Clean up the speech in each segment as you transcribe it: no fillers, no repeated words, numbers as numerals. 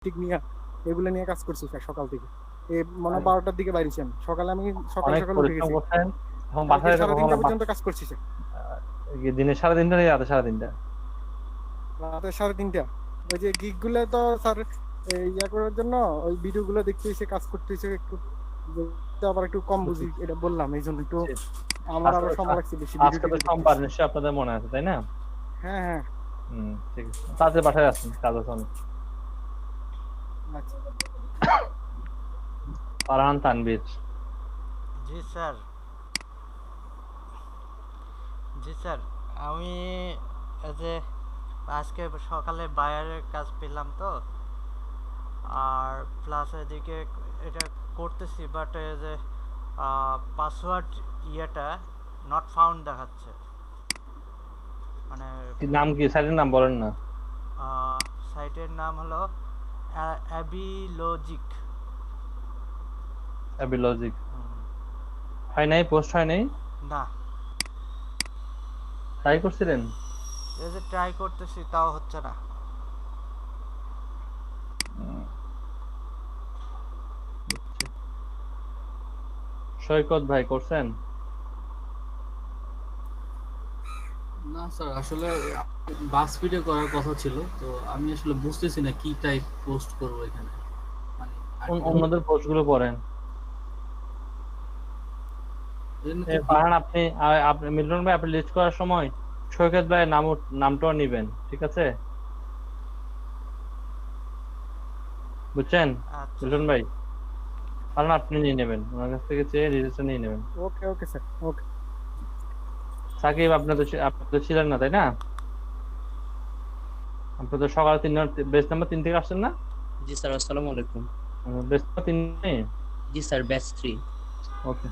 Tick নিয়ে এগুলো নিয়ে কাজ করছি সকাল থেকে। এই মনে হয় 12টার দিকে বাইরেছি আমি। সকালে আমি সকাল অনেক সকাল উঠে পরিশ্রম গেছি, করছেন, এখন কালকে বাসায় সাড়ে কখনো 3টা পর্যন্ত কাজ করছি স্যার। দিনে সারাদিনটা নেই, রাতে সারাদিনটা? রাতে 3:30। ওই যে গিগ গুলো তো স্যার ইয়া করার জন্য ওই ভিডিও গুলো দেখতে এসে কাজ করতে এসে একটু আবার একটু কম বুঝি, এটা বললাম এই জন্য একটু আমার আজকে আরো তো সময় লাগছে বেশি ভিডিও আজকে তো টিডিও দেখতে সোমবার, এসে। নিশ্চয়ই আপনাদের মনে আছে, তাই না? হ্যাঁ হ্যাঁ। ঠিক আছে, তাড়াতাড়ি বাসায় আসুন, কাজ আছে অনেক। আচ্ছা। ফারহান তানভীর। জি স্যার। জি স্যার, আমি এই যে আজকে সকালে বায়ারের কাজ পেলাম তো, আর প্লাস এদিকে এটা করতেছি, বাট এই যে পাসওয়ার্ড ইয়েটা নট ফাউন্ড দেখাচ্ছে, মানে নাম কি, সাইটের নাম বলেন না। সাইটের নাম হলো অ্যাবিলজিক। লজিক হয় নাই, পোস্ট হয় নাই? না, ট্রাই করছিলেন? এই যে ট্রাই করতেছি তাও হচ্ছে না। সৈকত ভাই করছেন? না স্যার, আসলে বাসপিডে করার কথা ছিল, তো আমি আসলে বুঝতেছি না কি টাইপ পোস্ট করব এখানে। মানে অন্যদের পোস্ট গুলো পড়েন। ফারহান, আপনি মিলন ভাই, আপনি লিস্ট করার সময় সৈকত ভাই নামটাও নিবেন, ঠিক আছে? বুঝছেন আচ্ছা মিলন ভাই? কারণ আপনি নিয়ে নেবেন, ওনার কাছ থেকে চেয়ে ডিটেলসটা নিয়ে নেবেন। ওকে ওকে স্যার, ওকে। সাকিব, আপনি তো ছিলেন না, তাই না? আপনি তো সকাল বেস নাম্বার 3 থেকে আসছেন না? জি স্যার, আসসালামু আলাইকুম। বেস নাম্বার 3 নেই? জি স্যার, ব্যাচ 3। ওকে,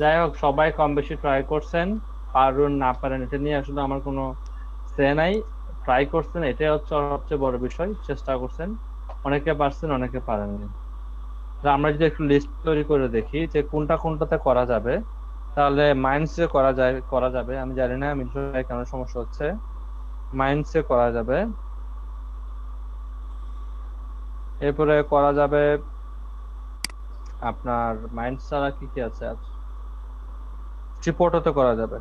যাই হোক, সবাই কম বেশি ট্রাই করছেন, পারুন না পারেন এটা নিয়ে আসলে আমার কোনো সে নাই। ট্রাই করছেন, এটাই হচ্ছে সবচেয়ে বড় বিষয়। চেষ্টা করছেন, অনেকে পারছেন, অনেকে পারেননি। আমরা যদি একটু লিস্ট তৈরি করে দেখি যে কোনটা কোনটাতে করা যাবে, তাহলে মাইন্ডসে করা যাবে। আমি জানি না মিঠুন ভাই কেন সমস্যা হচ্ছে। মাইন্ডসে করা যাবে, এরপরে করা যাবে আপনার মাইন্ড ছাড়া কি কি আছে, ট্রিপোর্টতে করা যাবে,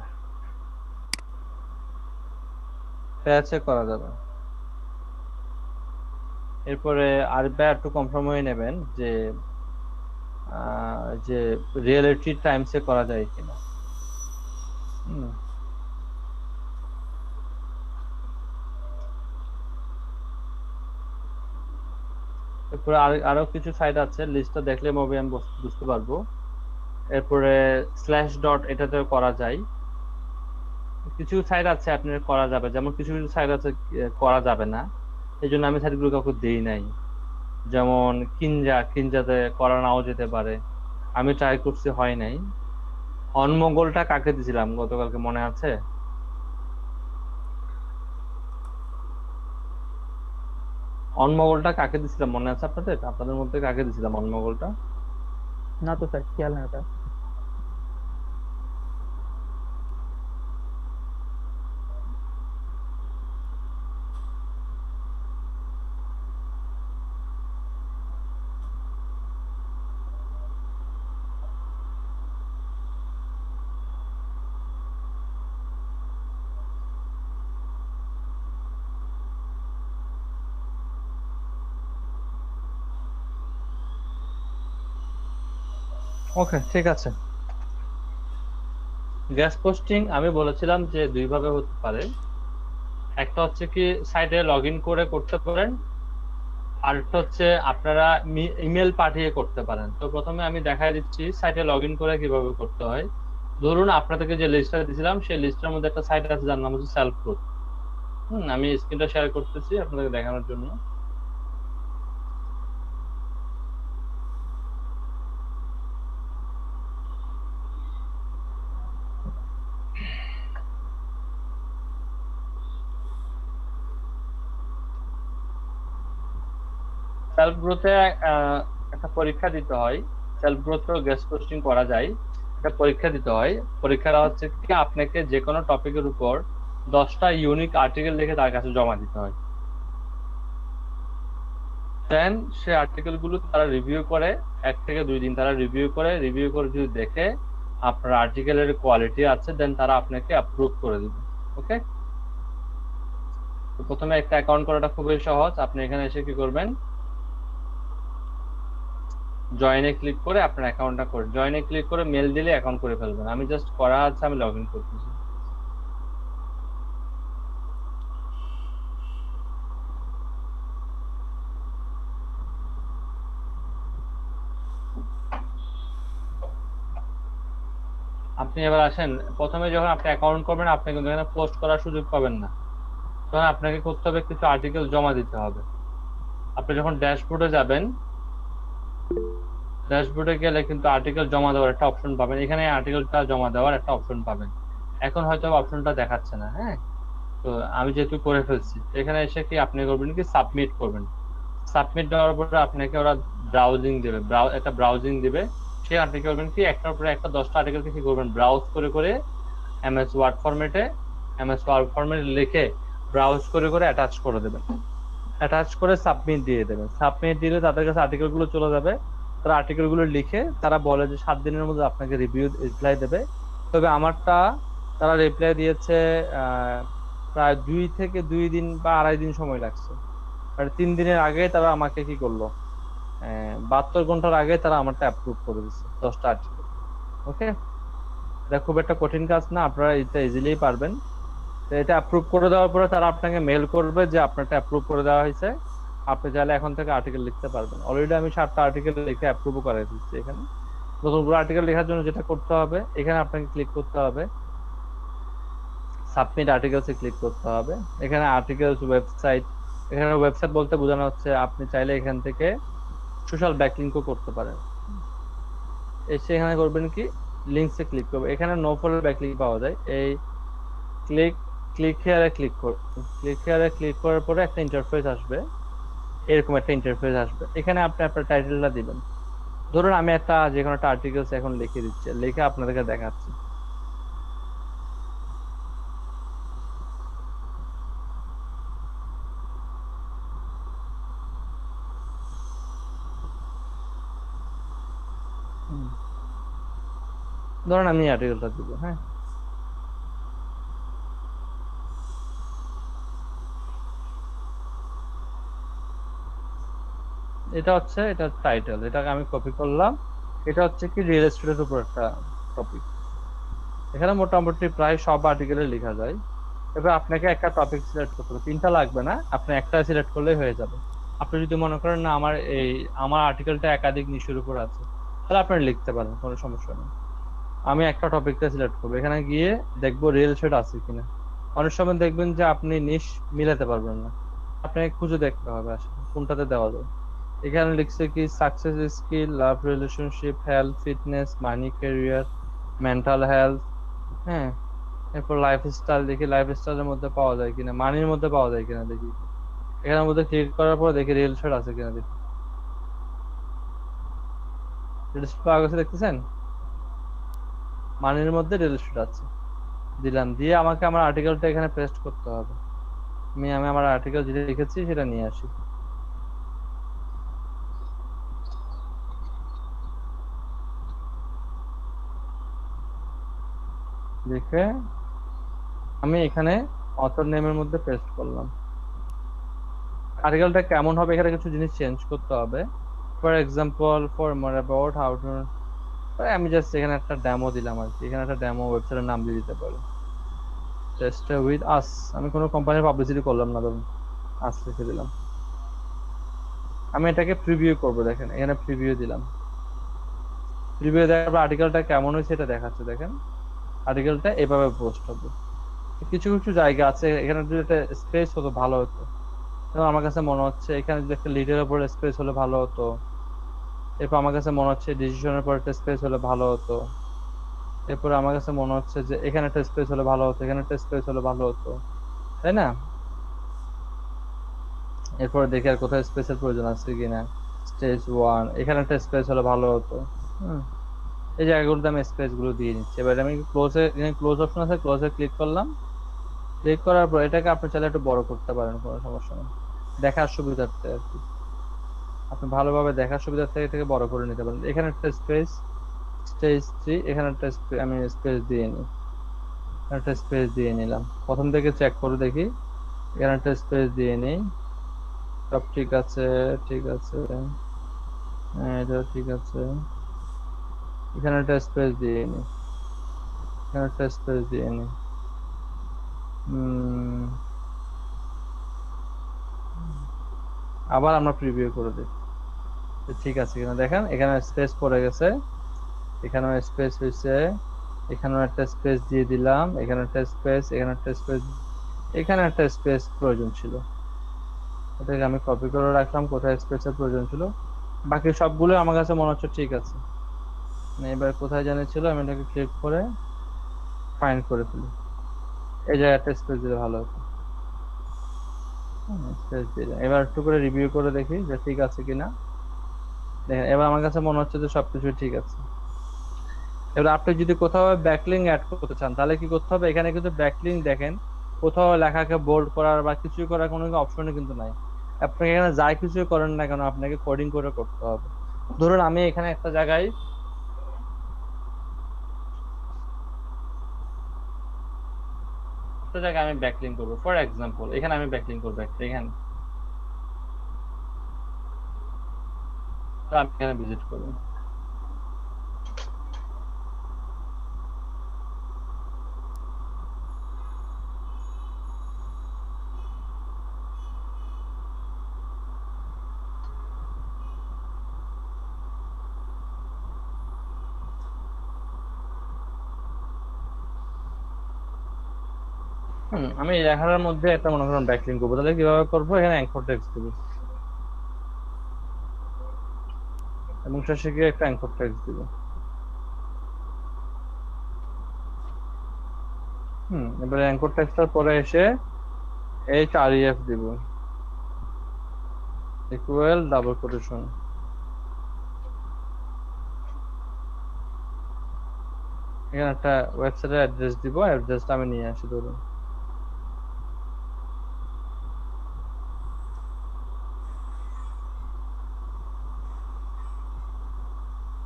প্যাচে করা যাবে। এরপরে আর একটু কম সময় নেবেন যে যে রিয়েলিটি টাইমসে করা যায় কিনা। এরপরে আরো কিছু সাইট আছে, লিস্টটা দেখলে মুভি আমি বুঝতে পারবো। এরপরে স্ল্যাশ ডট এটাতে করা যায়। কিছু সাইট আছে আপনার করা যাবে, যেমন কিছু কিছু সাইট আছে করা যাবে না, এই জন্য আমি সাইটগুলো কাউকে দেই নাই। যেমন কিনজাতে করা নাও যেতে পারে, আমি ট্রাই করছি, হয় নাই। অনমঙ্গলটা কাকে দিছিলাম গতকালকে, মনে আছে? অনমঙ্গলটা কাকে দিছিলাম মনে আছে আপনাদের মধ্যে কাকে দিছিলাম অনমঙ্গলটা? না তো স্যার, খেয়াল না ওটা। ওকে, ঠিক আছে। গ্যাস পোস্টিং আমি বলেছিলাম যে দুই ভাবে হতে পারে। একটা হচ্ছে কি সাইটে লগ ইন করে করতে পারেন, আর একটা হচ্ছে আপনারা ইমেল পাঠিয়ে করতে পারেন। তো প্রথমে আমি দেখাই দিচ্ছি সাইটে লগ ইন করে কিভাবে করতে হয়। ধরুন আপনাদেরকে যে লিস্টটা দিয়েছিলাম সেই লিস্টের মধ্যে একটা সাইট আছে যার নাম হচ্ছে সেলফ গ্রুপ। আমি স্ক্রিনটা শেয়ার করতেছি আপনাদেরকে দেখানোর জন্য। সেলফ গ্রোথে একটা পরীক্ষা দিতে হয়। সেলফ গ্রোথে গেস্ট পোস্টিং করা যায়, একটা পরীক্ষা দিতে হয়। পরীক্ষাটা হচ্ছে কি আপনাকে যে কোনো টপিকের উপর 10টা ইউনিক আর্টিকেল লিখে তার কাছে জমা দিতে হয়। দেন সে আর্টিকেল গুলো তারা রিভিউ করে, 1 থেকে 2 দিন তারা রিভিউ করে যদি দেখে আপনার আর্টিকেলের কোয়ালিটি আছে, দেন তারা আপনাকে অ্যাপ্রুভ করে দিবে। ওকে, তো প্রথমে একটা অ্যাকাউন্ট করাটা খুবই সহজ। আপনি এখানে এসে কি করবেন, জয়েনে ক্লিক করে আপনার অ্যাকাউন্টটা করে, জয়েনে ক্লিক করে মেল দিলে অ্যাকাউন্ট করে ফেলবেন। আমি জাস্ট করা আছে, আমি লগ ইন করতেছি। আপনি এবার আসেন, প্রথমে যখন আপনি অ্যাকাউন্ট করবেন আপনি কিন্তু এখানে পোস্ট করার সুযোগ পাবেন না, তখন আপনাকে করতে হবে কিছু আর্টিকেল জমা দিতে হবে। আপনি যখন ড্যাশবোর্ডে যাবেন, ড্যাশবোর্ডে গেলে কিন্তু আর্টিকেল জমা দেওয়ার একটা অপশন পাবেন, এখানে আর্টিকেলটা জমা দেওয়ার একটা অপশন পাবেন। এখন হয়তো অপশনটা দেখাচ্ছে না, হ্যাঁ, তো আমি যেহেতু করে ফেলছি, এখানে এসে কি আপনি করবেন কি সাবমিট করবেন। সাবমিট দেওয়ার পরে আপনাকে ওরা ব্রাউজিং দেবে, একটা ব্রাউজিং দিবে, সে আপনি করবেন কি একটার পরে একটা 10টা আর্টিকেলকে কি করবেন, ব্রাউজ করে এমএস ওয়ার্ড ফরম্যাটে লিখে ব্রাউজ করে অ্যাটাচ করে দেবেন। অ্যাটাচ করে সাবমিট দিয়ে দেবেন। সাবমিট দিলে তাদের কাছে আর্টিকেল গুলো চলে যাবে। তারা আর্টিকেল গুলো লিখে তারা বলে যে 7 দিনের মধ্যে আপনাকে রিপ্লাই দেবে। তবে আমারটা তারা রিপ্লাই দিয়েছে প্রায় 2 থেকে 2 দিন বা 2.5 দিন সময় লাগছে। আর 3 দিনের আগে তারা আমাকে কি করলো, 72 ঘন্টার আগে তারা আমারটা অ্যাপ্রুভ করে দিচ্ছে 10টা আর্টিকেল। ওকে, এটা খুব একটা কঠিন কাজ না, আপনারা এটা ইজিলি পারবেন। তো এটা অ্যাপ্রুভ করে দেওয়ার পরে তারা আপনাকে মেল করবে যে আপনারটা অ্যাপ্রুভ করে দেওয়া হয়েছে, আপনি চাইলে এখন থেকে আর্টিকেল লিখতে পারবেন। অলরেডি আমি 7টা আর্টিকেল লিখে অ্যাপ্রুভ করে দিচ্ছি। এখানে নতুন করে আর্টিকেল লেখার জন্য যেটা করতে হবে, এখানে আপনাকে ক্লিক করতে হবে, সাবমিট আর্টিকেলসে ক্লিক করতে হবে। এখানে আর্টিকেলস ওয়েবসাইট, এখানে ওয়েবসাইট বলতে বোঝানো হচ্ছে আপনি চাইলে এখান থেকে সোশ্যাল ব্যাকলিংকও করতে পারেন। এসে এখানে করবেন কি লিংকসে ক্লিক করবেন, এখানে নো ফলো ব্যাকলিং পাওয়া যায়। এই ক্লিক হেয়ারে ক্লিক করার পরে একটা ইন্টারফেস আসবে, এরকম একটা ইন্টারফেস আসবে। এখানে আপনি আপনার টাইটেলটা দিবেন। ধরুন আমি একটা যে কোনো একটা আর্টিকেলস এখন লিখে দিচ্ছি, লিখে আপনাদেরকে দেখাচ্ছি। ধরুন আমি আর্টিকেলটা দিব, হ্যাঁ, এটা হচ্ছে এটা টাইটেল, এটাকে আমি কপি করলাম। এটা হচ্ছে কি রিয়েল এস্টেটের উপর একটা টপিক। এখানে মোটামুটি প্রায় সব আর্টিকেলে লেখা যায়। এবার আপনাকে একটা টপিক সিলেক্ট করতে হবে, 3টা লাগবে না, আপনি একটা সিলেক্ট করলেই হয়ে যাবে। আপনি যদি মনে করেন না আমার আর্টিকেলটা একাধিক নিশের উপর আছে, তাহলে আপনি লিখতে পারেন, কোনো সমস্যা নেই। আমি একটা টপিকটা সিলেক্ট করবো, এখানে গিয়ে দেখবো রিয়েল এস্টেট আছে কিনা। অনেক সময় দেখবেন যে আপনি নিশ মিলাতে পারবেন না, আপনাকে খুঁজে দেখতে হবে আসলে কোনটাতে দেওয়া যায়। এখানে লিখছে কি সাকসেস স্কিল, লাভ, রিলেশনশিপ, হেলথ, ফিটনেস, মানি, ক্যারিয়ার, মেন্টাল হেলথ, হ্যাঁ, এরপর লাইফস্টাইল। দেখি লাইফস্টাইলের মধ্যে পাওয়া যায় কিনা, মানির মধ্যে পাওয়া যায় কিনা দেখি। এখানের মধ্যে ক্লিক করার পর দেখি রিয়েল এস্টেট আছে কিনা দেখি। রিয়েল এস্টেট পাওয়া গেছে, দেখতেছেন মানির মধ্যে রিয়েল এস্টেট আছে। দিলাম, দিয়ে আমাকে আমার আর্টিকেলটা এখানে পেস্ট করতে হবে। আমি আমার আর্টিকেল যেটা লিখেছি সেটা নিয়ে আসি। লিখে আমি এখানে অথর নেমের মধ্যে পেস্ট করলাম। আর্টিকেলটা কেমন হবে, এখানে কিছু জিনিস চেঞ্জ করতে হবে। For example, for more about how to, আমি জাস্ট এখানে একটা ডেমো দিলাম আর কি। এখানে একটা ডেমো ওয়েবসাইটের নাম দিয়ে দিতে পারি, টেস্ট উইথ আস। আমি কোনো কোম্পানির পাবলিসিটি করলাম না, ধরুন আস লিখে দিলাম। আমি এটাকে প্রিভিউ করব, দেখেন এখানে প্রিভিউ দিলাম। প্রিভিউ দেওয়ার পর আর্টিকেলটা কেমন হয়েছে এটা দেখাচ্ছে, দেখেন আর্টিকেলটা এভাবে পোস্ট হবে। কিছু কিছু জায়গা আছে এখানে যদি একটা স্পেস হতো ভালো হতো। আমার কাছে মনে হচ্ছে এখানে যদি একটা লিডের উপর স্পেস হলে ভালো হতো। এরপর আমার কাছে মনে হচ্ছে ডিসিশনের পর একটা স্পেস হলে ভালো হতো। এরপর আমার কাছে মনে হচ্ছে যে এখানে একটা স্পেস হলে ভালো হতো, এখানে একটা স্পেস হলে ভালো হতো, তাই না? এরপর দেখি আর কোথায় স্পেসের প্রয়োজন আছে কিনা। স্টেজ 1 এখানে একটা স্পেস হলে ভালো হতো। এই জায়গাগুলোতে আমি স্পেস গুলো দিয়ে নিচ্ছি। এবার আমি ক্লোজ অপশন আছে, ক্লোজে ক্লিক করলাম। ক্লিক করার পর এটাকে আপনি চাইলে একটু বড় করতে পারেন, কোনো সমস্যা নেই, দেখার সুবিধার্থে আর কি। আপনি ভালোভাবে দেখার সুবিধা থেকে বড় করে নিতে পারেন। এখানে একটা স্পেস, স্টেজ 3, এখানে একটা আমি স্পেস দিয়ে নিই, একটা স্পেস দিয়ে নিলাম। প্রথম থেকে চেক করে দেখি, এখানে একটা স্পেস দিয়ে নিই। সব ঠিক আছে, ঠিক আছে, হ্যাঁ এটা ঠিক আছে। এখানে একটা স্পেস দিয়ে নিই, এখানে একটা স্পেস দিয়ে নিই। আবার আমরা প্রিভিউ করে দিই ঠিক আছে কিনা দেখেন। এখানে স্পেস পড়ে গেছে, এখানেও স্পেস হয়েছে, এখানেও একটা স্পেস দিয়ে দিলাম, এখানে একটা স্পেস, এখানে একটা স্পেস, এখানে একটা স্পেস প্রয়োজন ছিল, এটাকে আমি কপি করে রাখলাম কোথায় স্পেসের প্রয়োজন ছিল। বাকি সবগুলো আমার কাছে মনে হচ্ছে ঠিক আছে। এবার কোথায় জানি ছিল, আমি এটাকে ক্লিক করে ফাইন্ড করে ফেলি। এই জায়গায় একটা স্পেস দিলে ভালো হতো। স্পেস দিলাম। এবার একটু করে রিভিউ করে দেখি যে ঠিক আছে কিনা। দেখেন এবার আমার কাছে মনে হচ্ছে যে সবকিছু ঠিক আছে। এবার আপনি যদি কোথাও ব্যাকলিং অ্যাড করতে চান তাহলে কি করতে হবে, এখানে কিন্তু ব্যাকলিং দেখেন কোথাও লেখাকে বোল্ড করার বা কিছু করার কোনো অপশনই কিন্তু নাই। আপনি এখানে যাই কিছু করেন না কেন আপনাকে কোডিং করে করতে হবে। ধরুন আমি এখানে একটা জায়গায় আমি ব্যাকলিং করবো, ফর এক্সাম্পল এখানে আমি ব্যাকলিং করবো একটা, এখানে আমি এখানে ভিজিট করবো। আমি এই লেখার মধ্যে একটা মনে করেন ব্যাকলিং করবো, তাহলে কিভাবে করবো, এখানে অ্যাঙ্কর টেক্সট দিব এবং শেষে গিয়ে একটা অ্যাঙ্কর টেক্সট দিব। এবারে অ্যাঙ্কর টেক্সটার পরে এসে HREF দিব, ইকুয়াল ডাবল কোটেশন। এখানে একটা ওয়েবসাইটের অ্যাড্রেস দিব, অ্যাড্রেসটা আমি নিয়ে আসি ধরুন।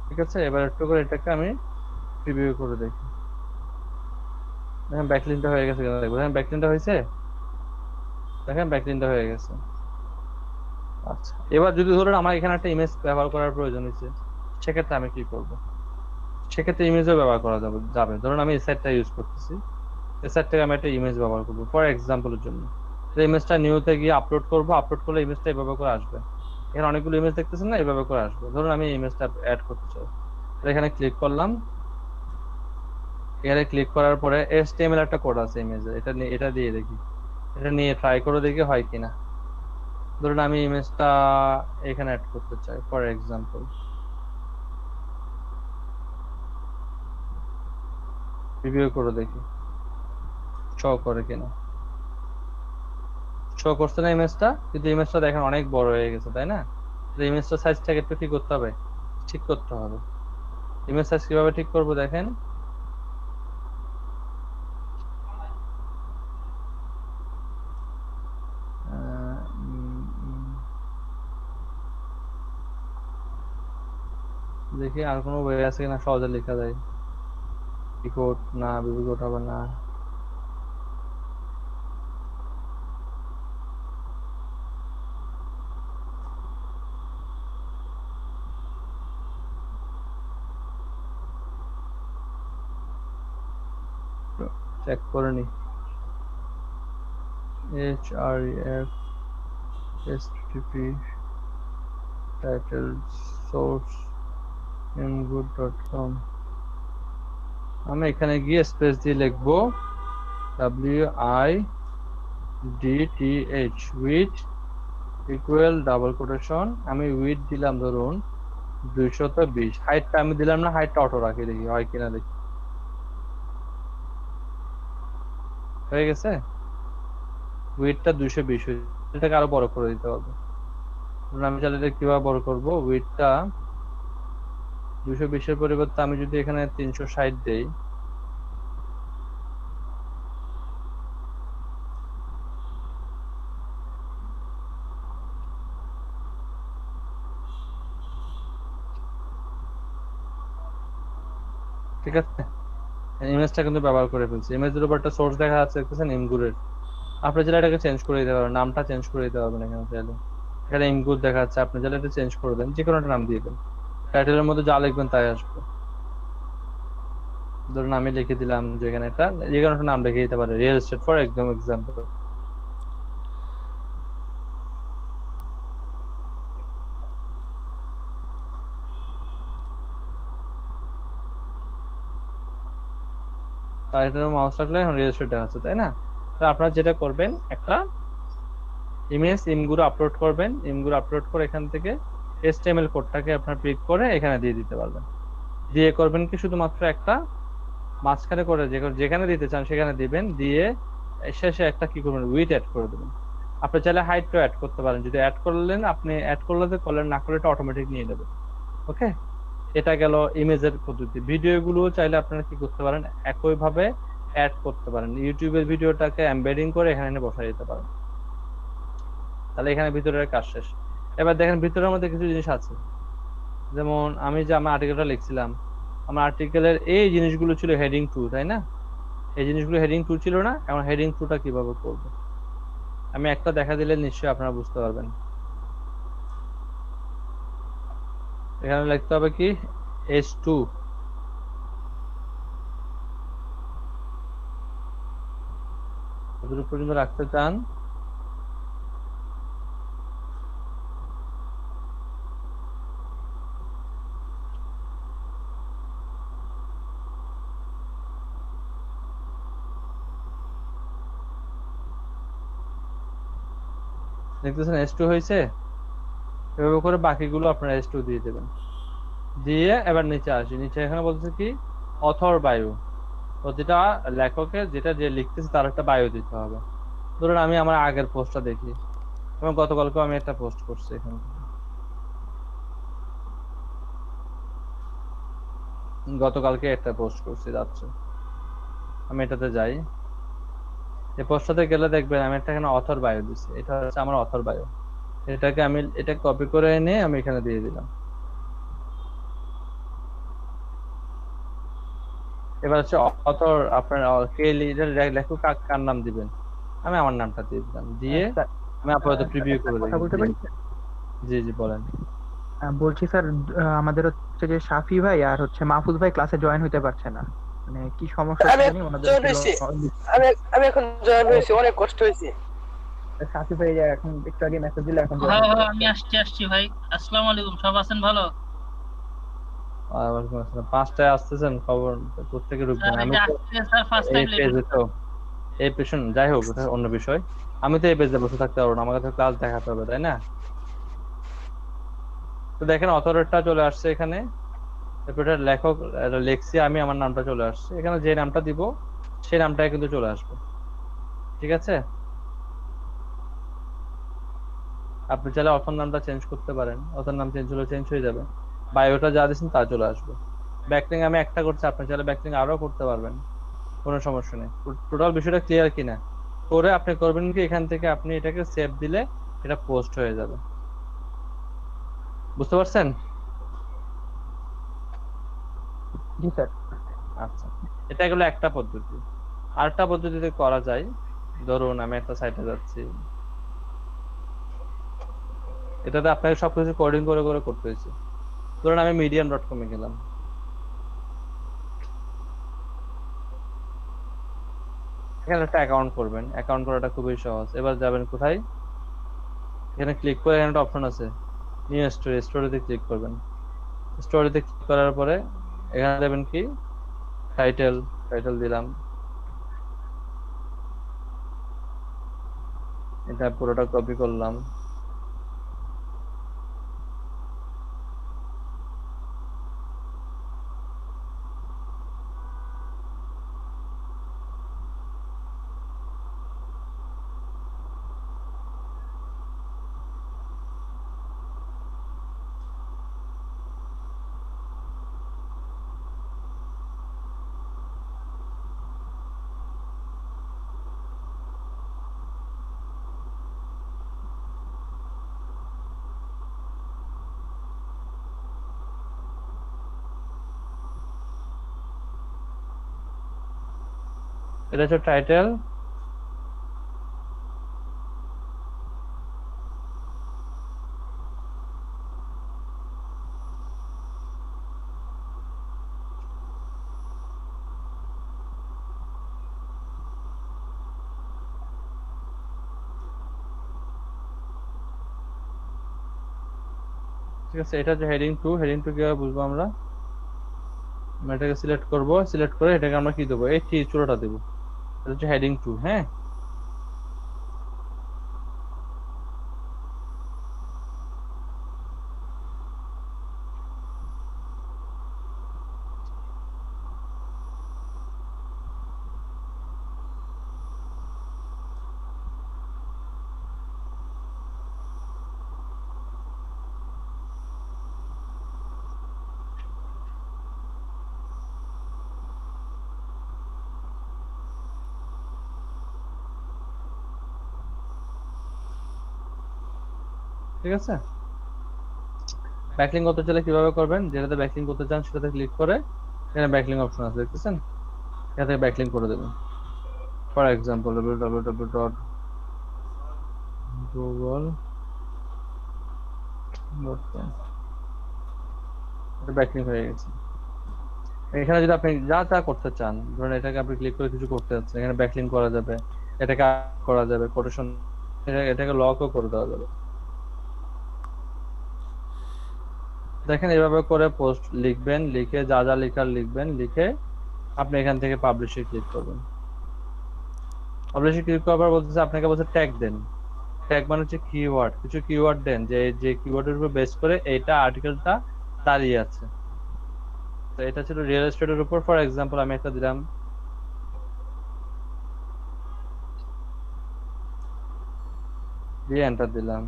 ঠিক আছে, এবার একটু করে এটাকে আমি প্রিভিউ করে দেখি। দেখেন ব্যাকলিংটা হয়ে গেছে কিনা দেখবো। দেখেন ব্যাকলিংটা হয়েছে, দেখেন ব্যাকলিংটা হয়ে গেছে। আচ্ছা, এবার যদি ধরুন আমার এখানে একটা ইমেজ ব্যবহার করার প্রয়োজন হয়েছে, সেক্ষেত্রে আমি কি করব? সেক্ষেত্রে ইমেজও ব্যবহার করা যাবে। ধরুন আমি এই সাইটটা ইউজ করতেছি, এই সাইট থেকে আমি একটা ইমেজ ব্যবহার করবো ফর এক্সাম্পলের জন্য। এই ইমেজটা নিউতে গিয়ে আপলোড করব, আপলোড করলে ইমেজটা এভাবে করে আসবে। এখানে অনেকগুলো ইমেজ দেখতেছেন না, এভাবে করে আসবে। ধরুন আমি এই ইমেজটা অ্যাড করতে চাই, এখানে ক্লিক করলাম। এখানে ক্লিক করার পরে HTML একটা কোড আছে ইমেজে, এটা দিয়ে দেখি, এটা নিয়ে ট্রাই করে দেখি হয় কিনা। ধরুন আমি ইমেজটা এখানে অ্যাড করতে চাই ফর এক্সাম্পল, রিভিউ করে দেখি শো করে কিনা। শো করছে না ইমেজটা, কিন্তু ইমেজটা দেখেন অনেক বড় হয়ে গেছে, তাই না? ইমেজটা সাইজটাকে একটু কি করতে হবে, ঠিক করতে হবে। ইমেজ সাইজ কিভাবে ঠিক করবো দেখেন, দেখি আর কোনো ওয়ে আছে কিনা সহজে লেখা যায়। বিকট না, বিকট হবে না। চেক করে নি। HREF HTTP title source mgood.com। আমি এখানে গিয়ে স্পেস দিয়ে লিখবো WIDTH with equal double quotation. আমি উইথ দিলাম ধরুন 220। হাইটটা আমি দিলাম না, হাইটটা অটো রাখি, দেখি হয় কিনা দেখি। হয়ে গেছে, উইথটা 220 হয়েছে, এটাকে আরো বড় করে দিতে হবে। আমি চাইলে এটা কিভাবে বড় করব, উইথটা 220 এর পরিবর্তে আমি যদি এখানে 360 দেই, ঠিক আছে, ইমেজটা কিন্তু ব্যবহার করে ফেলছি। ইমেজের উপর একটা সোর্স দেখা যাচ্ছে, দেখতেছেন ইমগুরের। আপনি চাইলে এটাকে চেঞ্জ করে দিতে পারবেন, নামটা চেঞ্জ করে দিতে পারবেন এখানে চাইলে। এখানে ইমগুর দেখা যাচ্ছে, আপনি চাইলে এটা চেঞ্জ করে দেন, যে কোনো একটা নাম দিয়ে দেন। টাইটেলের মধ্যে যা লিখবেন তাই আসবে। ধরুন আমি লিখে দিলাম যে এখানে একটা, যে কোনো একটা নাম লিখে দিতে পারে, রিয়েল এস্টেট ফর একদম এক্সাম্পল। আর এটার মাউস রাখলে এখন রিয়েল এস্টেট দেখাচ্ছে, তাই না? তো আপনারা যেটা করবেন, একটা ইমেজ ইমগুলো আপলোড করবেন, ইমগুলো আপলোড করে এখান থেকে HTML কোডটাকে আপনার পিক করে এখানে দিয়ে দিতে পারবেন। দিয়ে করবেন কি, শুধুমাত্র একটা মাঝখানে করে যেখানে দিতে চান সেখানে দিবেন, দিয়ে শেষে একটা কি করবেন, উইথ অ্যাড করে দেবেন। আপনি চাইলে হাইটও অ্যাড করতে পারেন, যদি অ্যাড করলেন, আপনি অ্যাড করলে তো করলেন, না করলে এটা অটোমেটিক নিয়ে নেবে। ওকে, এটা গেল ইমেজের পদ্ধতি। ভিডিওগুলো চাইলে আপনারা কি করতে পারেন, একইভাবে অ্যাড করতে পারেন। ইউটিউবের ভিডিওটাকে এমবেডিং করে এখানে এনে বসাই দিতে পারেন, তাহলে এখানে ভিতরের কাজ শেষ। এবার দেখেন ভিতরের মধ্যে কিছু জিনিস আছে, যেমন আমি যে আমার আর্টিকেলটা লিখছিলাম, আমার আর্টিকেলের এই জিনিসগুলো ছিল হেডিং 2, তাই না? এই জিনিসগুলো হেডিং 2 ছিল না? এখন হেডিং 2টা কিভাবে করব, আমি একটা দেখা দিলে নিশ্চয়ই আপনারা বুঝতে পারবেন। এখানে লিখতে হবে কি, H2, কতটুকু পর্যন্ত রাখতে চান। দেখতেছেন H2 হয়েছে? এভাবে করে বাকিগুলো আপনারা H2 দিয়ে দেবেন। দিয়ে এবার নিচে আসি, নিচে এখানে বলছে কি, অথর বায়ো। প্রতিটা লেখকের যেটা যে লিখতেছে তার একটা বায়ো দিতে হবে। ধরুন আমি আমার আগের পোস্টটা দেখি, এবং গতকালকে আমি একটা পোস্ট করছি, এখানে গতকালকে একটা পোস্ট করছি, যাচ্ছে আমি এটাতে যাই। এই পোস্টটাতে গেলে দেখবেন আমি একটা এখানে অথর বায়ো দিচ্ছি, এটা হচ্ছে আমার অথর বায়ো। এটাকে আমি এটা কপি করে এনে আমি এখানে দিয়ে দিলাম। এবার হচ্ছে অথর, আপনার কে লেখক কার নাম দিবেন, আমি আমার নামটা দিয়ে দিলাম, দিয়ে স্যার, আমি আপাতত প্রিভিউ করে কথা বলতে দেখি। পারি? জি জি বলেন। বলছি স্যার, আমাদের হচ্ছে যে সাফি ভাই আর হচ্ছে মাহফুজ ভাই ক্লাসে জয়েন হতে পারছে না। মানে কি সমস্যা আমি হচ্ছে জানি, ওনাদের জয়েন ছিল হয়েছি, আমি এখন জয়েন হয়েছি, অনেক কষ্ট হয়েছে। সাফি ভাই এখন একটু আগে মেসেজ দিলে এখন জয়েন হ্যাঁ হতে হ্যাঁ পারছে। আমি আসছি ভাই। আসসালামু আলাইকুম, সব আছেন ভালো? ওয়ালাইকুম আসসালাম। 5টায় আসতেছেন, খবর কোথেকে ঢুকবেন? স্যার এই আমি যে তো আসছে স্যার, ফার্স্ট এই টাইম লেট পেজে, হচ্ছে। তো এই পেশন যাই হোক, ওটা অন্য বিষয়। আমি তো এই পেজে বসে থাকতে পারবো না, আমাকে তো ক্লাস দেখাতে হবে, তাই না? তো দেখেন অথরটা চলে আসছে এখানে, তারপর এটা লেখক লেখছি আমি, আমার নামটা চলে আসছে এখানে, যে নামটা দিব সেই নামটাই কিন্তু চলে আসবে। ঠিক আছে, আপনি চাইলে অথর নামটা চেঞ্জ করতে পারেন, অথর নাম চেঞ্জ হলে চেঞ্জ হয়ে যাবে। বায়োটা যা দিচ্ছেন তা চলে আসবে। ব্যাকলিং আমি একটা করছি, আপনি চাইলে ব্যাকলিং আরো করতে পারবেন, কোনো সমস্যা নেই। টোটাল বিষয়টা ক্লিয়ার কিনা, করে আপনি করবেন কি, এখান থেকে আপনি এটাকে সেভ দিলে এটা পোস্ট হয়ে যাবে। বুঝতে পারছেন? জি স্যার। আচ্ছা, এটা গেলো একটা পদ্ধতি। আরেকটা পদ্ধতিতে করা যায়, ধরুন আমি একটা সাইটে যাচ্ছি, এটাতে আপনাকে সবকিছু কোডিং করে করে করতে হয়েছে। ধরুন আমি medium.com-এ গেলাম, এখানে একটা অ্যাকাউন্ট করবেন। অ্যাকাউন্ট করাটা খুবই সহজ। এবার যাবেন কোথায়, এখানে ক্লিক করে এখানে একটা অপশন আছে নিউ স্টোরি, স্টোরিতে ক্লিক করবেন। স্টোরিতে ক্লিক করার পরে এখানে দেবেন কি, টাইটেল, টাইটেল দিলাম, এটা পুরোটা কপি করলাম, এটা হচ্ছে টাইটেল। ঠিক আছে, এটা হচ্ছে হেডিং 2। হেডিং 2 কিভাবে বুঝবো আমরা? আমরা এটাকে সিলেক্ট করব, সিলেক্ট করে এটাকে আমরা কি দেবো, এই চূড়াটা দেবো। এটা হচ্ছে হেডিং 2। হ্যাঁ, ঠিক আছে। ব্যাকলিং করতে চাইলে কিভাবে করবেন, যেটাতে ব্যাকলিং করতে চান সেটাতে ক্লিক করে এখানে ব্যাকলিং অপশন আছে, দেখতেছেন? এখান থেকে ব্যাকলিং করে দেবেন। ফর এক্সাম্পল www.google.com, এটা ব্যাকলিং হয়ে গেছে। এখানে যদি আপনি যা যা করতে চান, ধরুন এটাকে আপনি ক্লিক করে কিছু করতে যাচ্ছেন, এখানে ব্যাকলিং করা যাবে, এটাকে করা যাবে, কোটেশন, এটাকে লকও করে দেওয়া যাবে। দেখেন এভাবে করে পোস্ট লিখবেন, লিখে যা যা লেখার লিখবেন, লিখে আপনি এখান থেকে পাবলিশে ক্লিক করবেন। পাবলিশে ক্লিক করার বলতেছে, আপনাকে বলছে ট্যাগ দেন। ট্যাগ মানে হচ্ছে কিওয়ার্ড, কিছু কিওয়ার্ড দেন যে কিওয়ার্ডের উপর বেস করে এইটা আর্টিকেলটা দাঁড়িয়ে আছে। তো এটা ছিল রিয়েল এস্টেটের উপর। ফর এক্সাম্পল আমি একটা দিলাম, দিয়ে এন্টার দিলাম,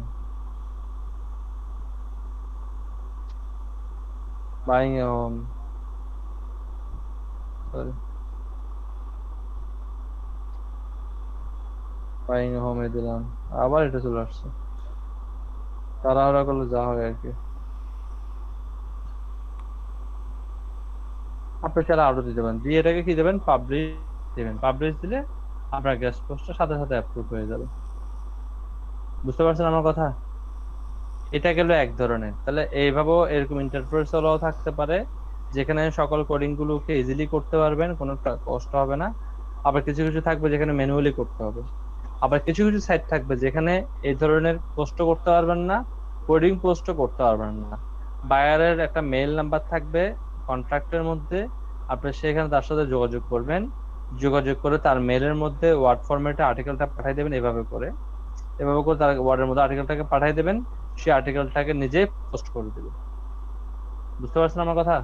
buying a home, sorry, buying a home এ দিলাম, আবার এটা চলে আসছে। তাড়াহুড়া করলে যা হয় আর কি। আপনি চাইলে আরো দিতে পারেন, দিয়ে এটাকে কি দেবেন, পাবলিশ দিবেন। পাবলিশ দিলে আপনার গেস্ট পোস্টটা সাথে সাথে অ্যাপ্রুভ হয়ে যাবে। বুঝতে পারছেন আমার কথা? এটা গেল এক ধরনের। তাহলে এইভাবেও এরকম ইন্টারফেস হলেও থাকতে পারে, যেখানে সকল কোডিং গুলোকে ইজিলি করতে পারবেন, কোনো কষ্ট হবে না। আবার কিছু কিছু থাকবে যেখানে ম্যানুয়ালি করতে হবে। আবার কিছু কিছু সাইট থাকবে যেখানে এই ধরনের পোস্ট করতে পারবেন না, কোডিং পোস্ট করতে পারবেন না। বায়ারের একটা মেইল নাম্বার থাকবে কন্ট্রাক্টের মধ্যে, আপনি সেখানে তার সাথে যোগাযোগ করবেন, যোগাযোগ করে তার মেইলের মধ্যে ওয়ার্ড ফরম্যাটে আর্টিকেলটা পাঠিয়ে দেবেন। এভাবে করে তার ওয়ার্ডের মধ্যে আর্টিকেলটাকে পাঠিয়ে দেবেন, সেই আর্টিকেলটাকে নিজেই পোস্ট করে দেবে। বুঝতে পারছেন আমার কথা?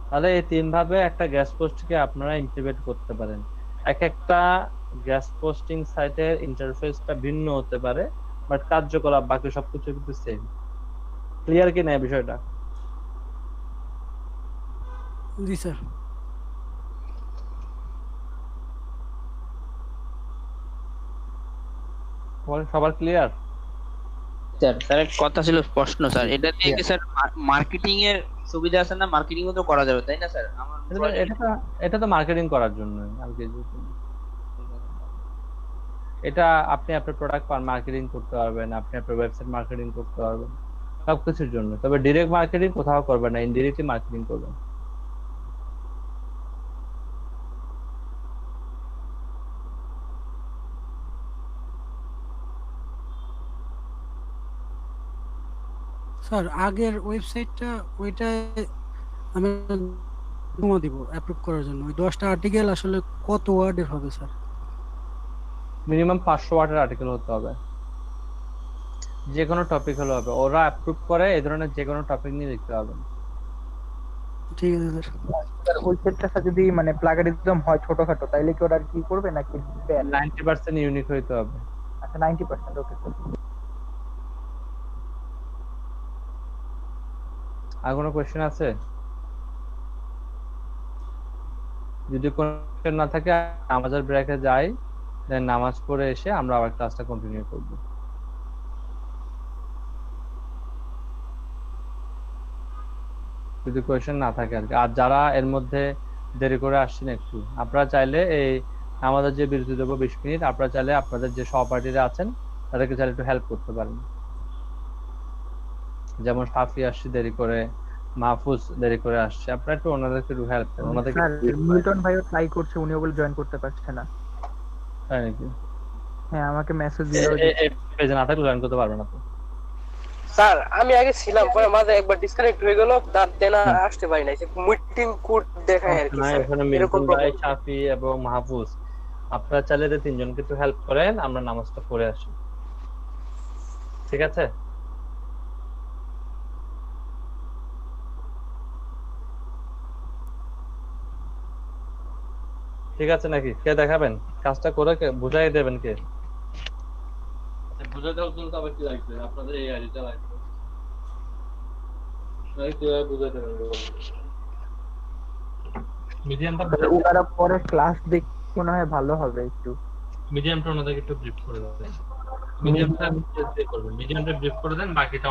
তাহলে এই তিন ভাবে একটা গ্যাস পোস্টকে আপনারা ইন্টিগ্রেট করতে পারেন। এক একটা গ্যাস পোস্টিং সাইটের ইন্টারফেসটা ভিন্ন হতে পারে, বাট কার্যকলাপ বাকি সবকিছু কিন্তু সেম। ক্লিয়ার কি না বিষয়টা? জি স্যার। সবার ক্লিয়ার? স্যার স্যার একটা কথা ছিল, প্রশ্ন স্যার, এটা দিয়ে কি স্যার মার্কেটিং এর সুবিধা আছে না? মার্কেটিং ও তো করা যাবে তাই না স্যার? এটা তো মার্কেটিং করার জন্য আর কি। এটা আপনি আপনার প্রোডাক্ট মার্কেটিং করতে পারবেন, আপনি আপনার ওয়েবসাইট মার্কেটিং করতে পারবেন, সবকিছুর জন্য। তবে ডিরেক্ট মার্কেটিং কোথাও করবেন না, ইনডিরেক্টলি মার্কেটিং করবেন। স্যার আগের ওয়েবসাইটটা ওইটা আমি জমা দিব অ্যাপ্রুভ করার জন্য, ওই 10টা আর্টিকেল আসলে কত ওয়ার্ডের হবে স্যার? মিনিমাম 500 ওয়ার্ডের আর্টিকেল হতে হবে, যে কোনো টপিক হলে হবে। ওরা অ্যাপ্রুভ করে এই ধরনের যে কোনো টপিক নিয়ে লিখতে হবে। ঠিক আছে স্যার। স্যার ওই সেটটা যদি মানে প্লাগারিজম হয় ছোটখাটো, তাইলে কি ওটা কি করবে নাকি 90% ইউনিক হইতে হবে। আচ্ছা 90%, ওকে স্যার। আর কোনো কোশ্চেন আছে? যদি কোনো কোশ্চেন না থাকে নামাজের ব্রেকে যাই, দেন নামাজ পড়ে এসে আমরা আবার ক্লাসটা কন্টিনিউ করব। যদি কোশ্চেন না থাকে আর কি। আর যারা এর মধ্যে দেরি করে আসছেন একটু, আপনারা চাইলে এই আমাদের যে বিরতি দেবো 20 মিনিট, আপনারা চাইলে আপনাদের যে সহপাঠীরা আছেন তাদেরকে চাইলে একটু হেল্প করতে পারেন। যেমন সাফি আসছে দেরি করে, মাহফুজ দেরি করে আসছে, আপনারা একটু ওনাদেরকে একটু হেল্প করেন, ওনাদেরকে স্যার মিল্টন ভাইও ট্রাই করছে, উনি ওগুলো জয়েন করতে পারছে না। তাই নাকি? হ্যাঁ আমাকে মেসেজ দিল যে পেজে না থাকলে জয়েন করতে পারবেন না তো। স্যার আমি আগে ছিলাম, পরে মাঝে একবার ডিসকানেক্ট হয়ে গেল, তার দেনা আসতে পারি নাই, মিটিং কোড দেখায় আর কি না, স্যার, এখানে এরকম মিল্টন ভাই, প্রবলেম। সাফি এবং মাহফুজ, আপনারা চাইলে এদের তিনজনকে একটু হেল্প করেন, আমরা নামাজটা পড়ে আসি, ঠিক আছে? ঠিক আছে নাকি? কে দেখাবেন কাজটা করে, কে বুঝাই দেবেন? কে বুঝাই দেওয়ার জন্য আবার কি লাগবে? আপনাদের এই আইডিটা লাগবে, কিভাবে বুঝাই দেবেন? মিডিয়ামটা ওনারা পরে ক্লাস দেখে মনে হয় ভালো হবে একটু। মিডিয়ামটা ওনাদেরকে একটু ব্রিফ করে দেবেন, মিডিয়ামটা করবেন, মিডিয়ামটা ব্রিফ করে দেন, বাকিটা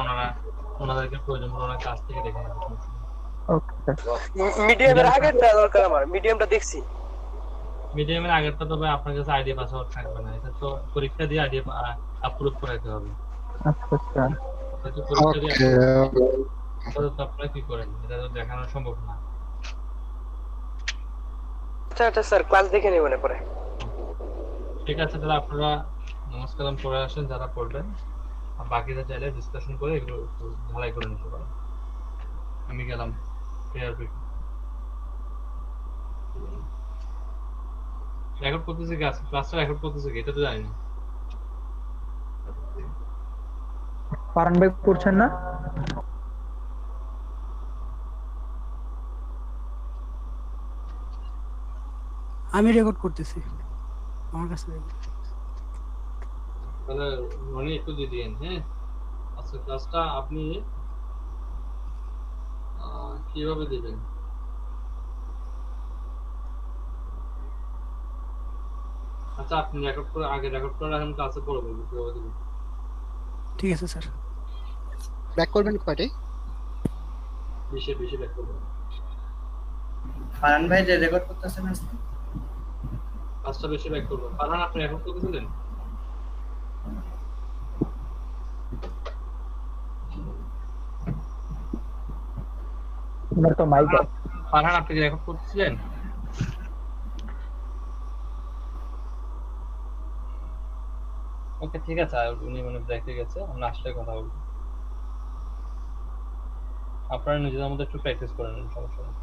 ওনাদেরকে প্রয়োজন হলে ওনার কাছ থেকে দেখে নেবেন। Okay sir. মিডিয়ামের আগেরটা দরকার আমার, মিডিয়ামটা দেখছি। মিডিয়ামের আগেরটা তবে আপনার কাছে আইডি পাসওয়ার্ড থাকবে না, এটা তো পরীক্ষা দিয়ে আইডি আপলোড করাতে হবে। আচ্ছা আচ্ছা তো পরীক্ষা দিয়ে তো আপনারা কি করেন এটা তো দেখানো সম্ভব না। আচ্ছা আচ্ছা স্যার, ক্লাস দেখে নেবেন পরে। ঠিক আছে, তাহলে আপনারা নামাজ কালাম পড়ে আসেন যারা পড়বেন, আর বাকিরা চাইলে ডিসকাশন করে এগুলো একটু ঢালাই করে নিতে পারেন। আমি গেলাম প্রেয়ার ব্রেক। রেকর্ড করতেছি কি আজকে? ক্লাসটা রেকর্ড করতেছি কি এটা তো জানি না। ফারান ভাই করছেন না? আমি রেকর্ড করতেছি, আমার কাছে তাহলে রনি একটু দিয়ে দিন। হ্যাঁ, আজকে ক্লাসটা আপনি কিভাবে দিবেন? আচ্ছা, আপনি রেকর্ড করে আগে রেকর্ড করে রাখেন, ক্লাসে পড়ে বলবো কিভাবে দিবেন। ঠিক আছে স্যার। ব্যাক করবেন কয়টায়? 20 ব্যাক করবেন। ফারহান ভাই যে রেকর্ড করতেছেন আজকে, ক্লাসটা 20 ব্যাক করবেন। ফারহান, আপনি রেকর্ড করতেছিলেন? ওনার তো মাইক আছে। ফারহান, আপনি রেকর্ড করতেছিলেন? ওকে, ঠিক আছে, উনি মানে দেখে গেছে, আমরা আসলে কথা বলবো। আপনারা নিজেদের মধ্যে একটু প্র্যাকটিস করে নিন, সমস্যা নেই।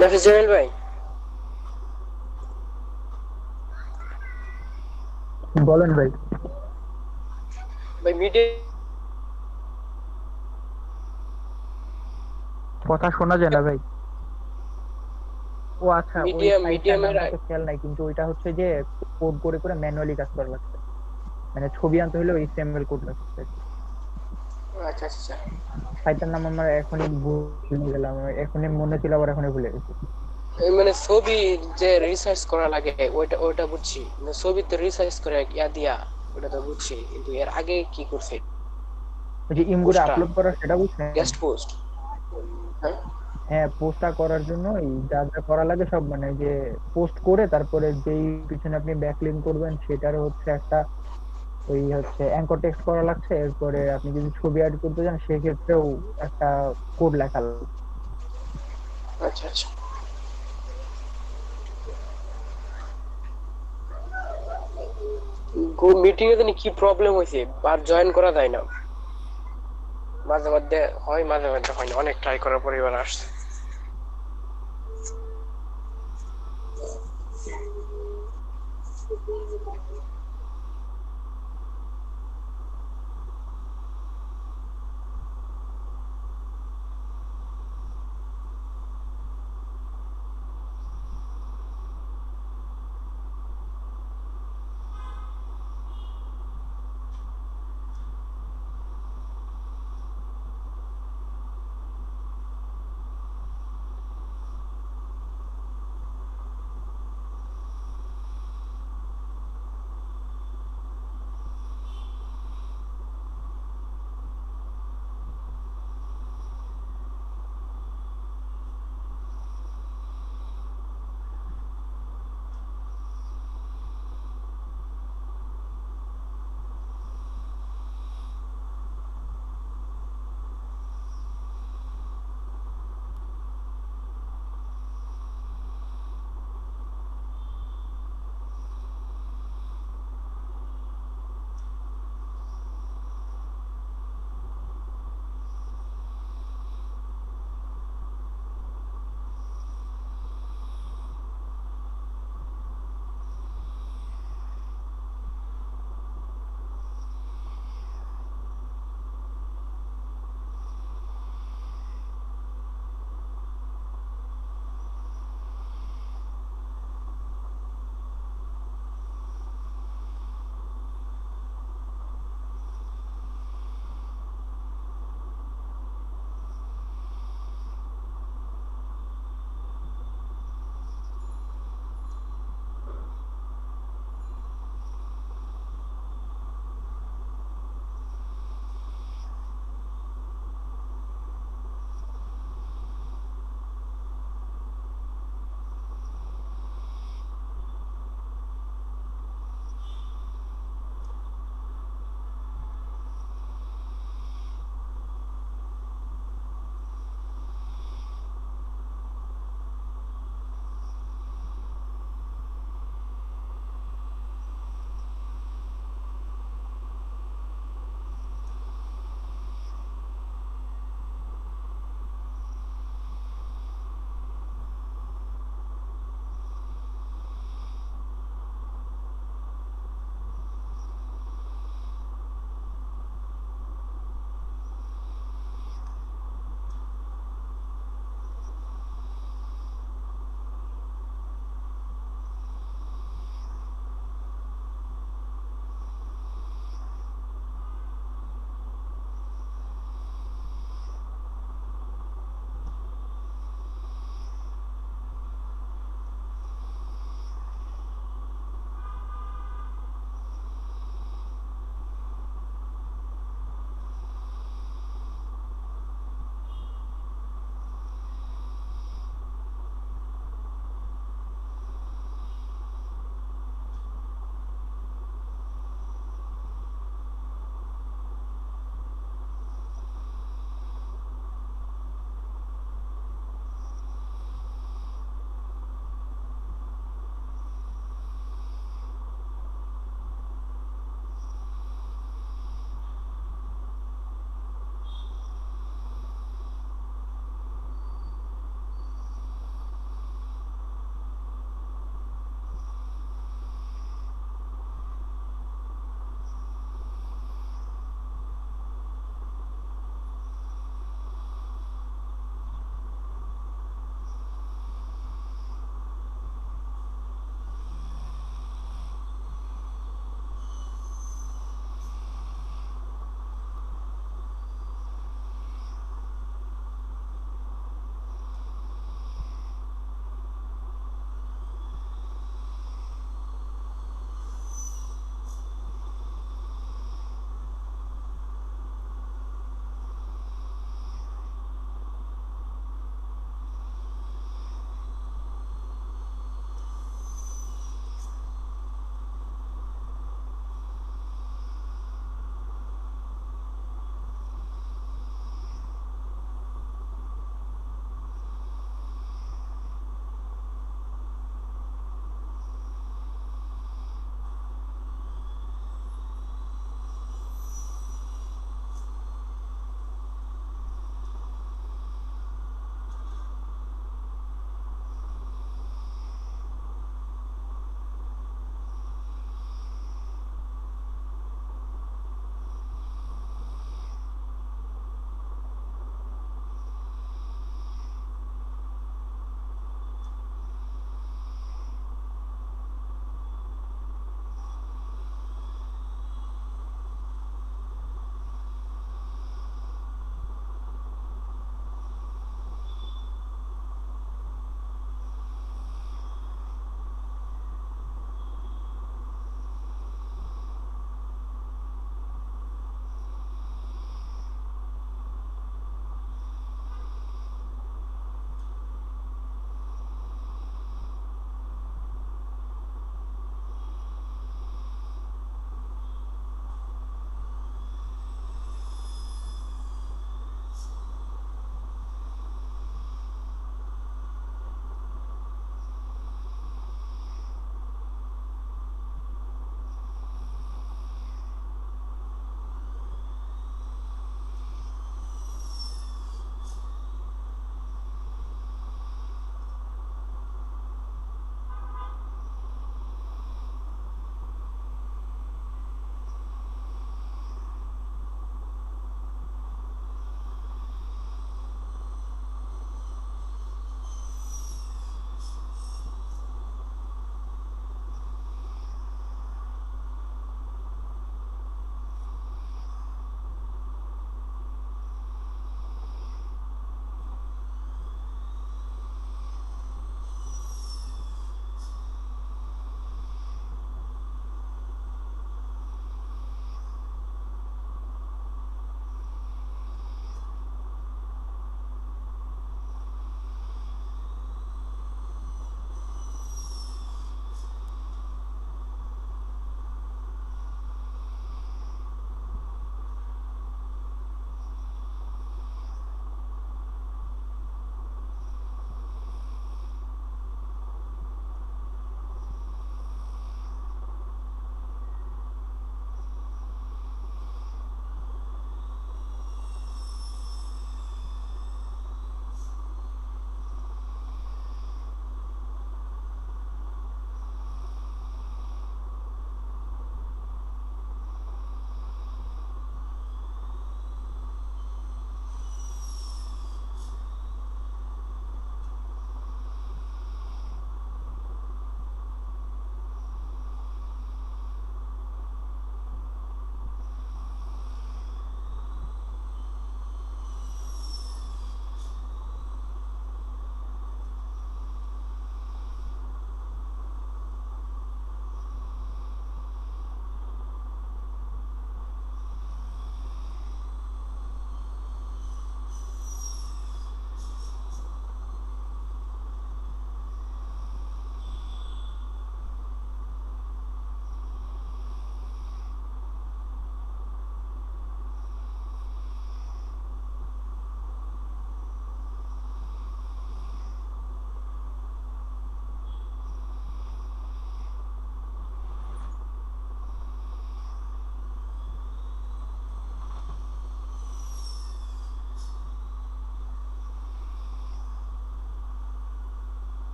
নাফিস জামিল ভাই, বলেন ভাই। ভাই মিডিয়া কথা শোনা যায় না ভাই। ও আচ্ছা, ওই মিডিয়ামের সাইটটার খেয়াল নাই, কিন্তু ওইটা হচ্ছে যে কোড করে করে ম্যানুয়ালি কাজ করা লাগছে, মানে ছবি আনতে হলে HTML কোড লাগছে। আচ্ছা আচ্ছা, সাইটটার নাম আমার এখনই ভুলে গেলাম, এখনই মনে ছিল আবার এখনই ভুলে গেছি। এই মানে ছবি যে রিসার্চ করা লাগে ওইটা বুঝছি, ছবি তো রিসার্চ করে ইয়া দিয়া ওটা তো বুঝছি, কিন্তু এর আগে কি করছে? ওই যে ইমগুলো আপলোড করা, সেটা বুঝছেন? গেস্ট পোস্ট, হ্যাঁ হ্যাঁ, পোস্টটা করার জন্য এই যা যা করা লাগে সব, মানে যে পোস্ট করে তারপরে যেই পিছনে আপনি ব্যাকলিঙ্ক করবেন সেটার হচ্ছে একটা ওই হচ্ছে অ্যাঙ্কর টেক্সট করা লাগছে। এরপরে আপনি যদি ছবি অ্যাড করতে চান সেক্ষেত্রেও একটা কোড লেখা লাগবে। আচ্ছা আচ্ছা। মিটিং এ জানি কি প্রবলেম হয়েছে, আর জয়েন করা যায় না, মাঝে মধ্যে হয় মাঝে মধ্যে হয় না, অনেক ট্রাই করার পরে এবার আসছে।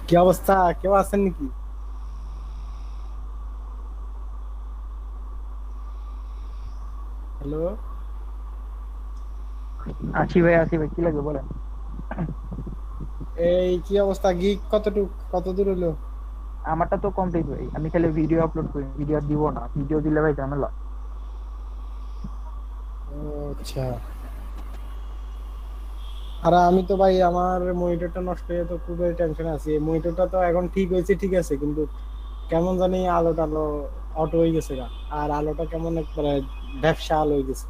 কি অবস্থা, কেউ আছেন নাকি? হ্যালো, আছি ভাই কি লাগবে বলেন। এই কি অবস্থা, গিগ কত দূর হলো? আমারটা তো কমপ্লিট ভাই, আমি খালি ভিডিও আপলোড করি, ভিডিও দিব না, ভিডিও দিলে ভাই ঝামেলা। ও আচ্ছা। আর আমি তো ভাই আমার মনিটরটা নষ্ট হয়ে তো খুবই টেনশন আছি। এই মনিটরটা তো এখন ঠিক হয়েছে, ঠিক আছে, কিন্তু কেমন জানি আলো টালো অটো হয়ে গেছে গা। আর আলোটা কেমন একবারে ব্যবসা আলো হয়ে গেছে,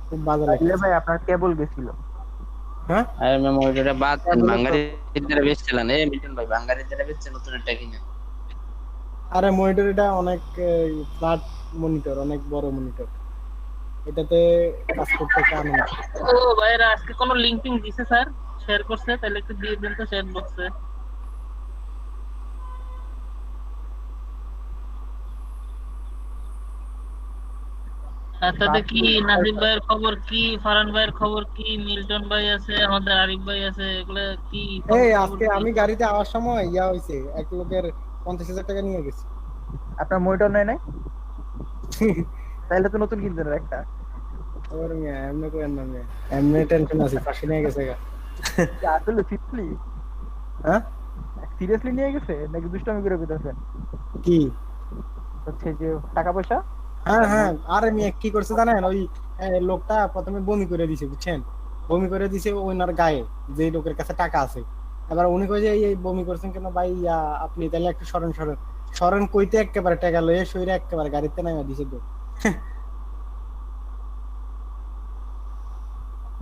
খুব বাজে তাইলে লাগছে। ভাই আপনার কেবল গেছিল। হ্যাঁ, আর মেমোরিটা বাদ দেন, কেবলের বাঙালির প্রবলেম। যারা বেচছিলেন মিল্টন ভাই, বাঙালির যারা বেচছে নতুন একটা কিনে। আরে মনিটর এটা অনেক ফ্ল্যাট মনিটর, অনেক বড় মনিটর, এটাতে কাজ করতে একটা আনন্দ। ও ভাইরা আজকে কোনো লিংক টিং দিছে স্যার, শেয়ার করছে, তাহলে একটু দিয়ে দেন তো শেয়ার বক্সে। তাতে কি নাজিব ভাইয়ের খবর কি, ফারহান ভাইয়ের খবর কি, মিল্টন ভাই আছে, আমাদের আরিফ ভাই আছে, এগুলা কি এই খবর আজকে কি? আমি গাড়িতে আসার সময় ইয়া হয়েছে, এক লোকের 50,000 টাকা নিয়ে গেছে। আপনার মনিটর নেয় নাই? তাইলে তো নতুন কিনতে হবে একটা। ওর মিয়া এমনি করেন না মিয়া, এমনি টেনশন আছে, ফাঁসি নিয়ে গেছে গা। কি আসলে সিরিয়াসলি? হ্যাঁ, সিরিয়াসলি নিয়ে গেছে নাকি দুষ্টামি করে কইতাছেন? কি? হচ্ছে যে টাকা পয়সা। হ্যাঁ হ্যাঁ, আরে মিয়া কি করছে জানেন, ওই লোকটা প্রথমে বমি করে দিছে, বুঝছেন, বমি করে দিছে ওনার গায়ে, যে লোকের কাছে টাকা আছে। এবার উনি কই যে এই বমি করছেন কেন ভাই, আপনি তাহলে একটু সরেন সরেন সরেন কইতে একেবারে টাকা লয়ে শরীরে একেবারে গাড়িতে নামা দিছে তো।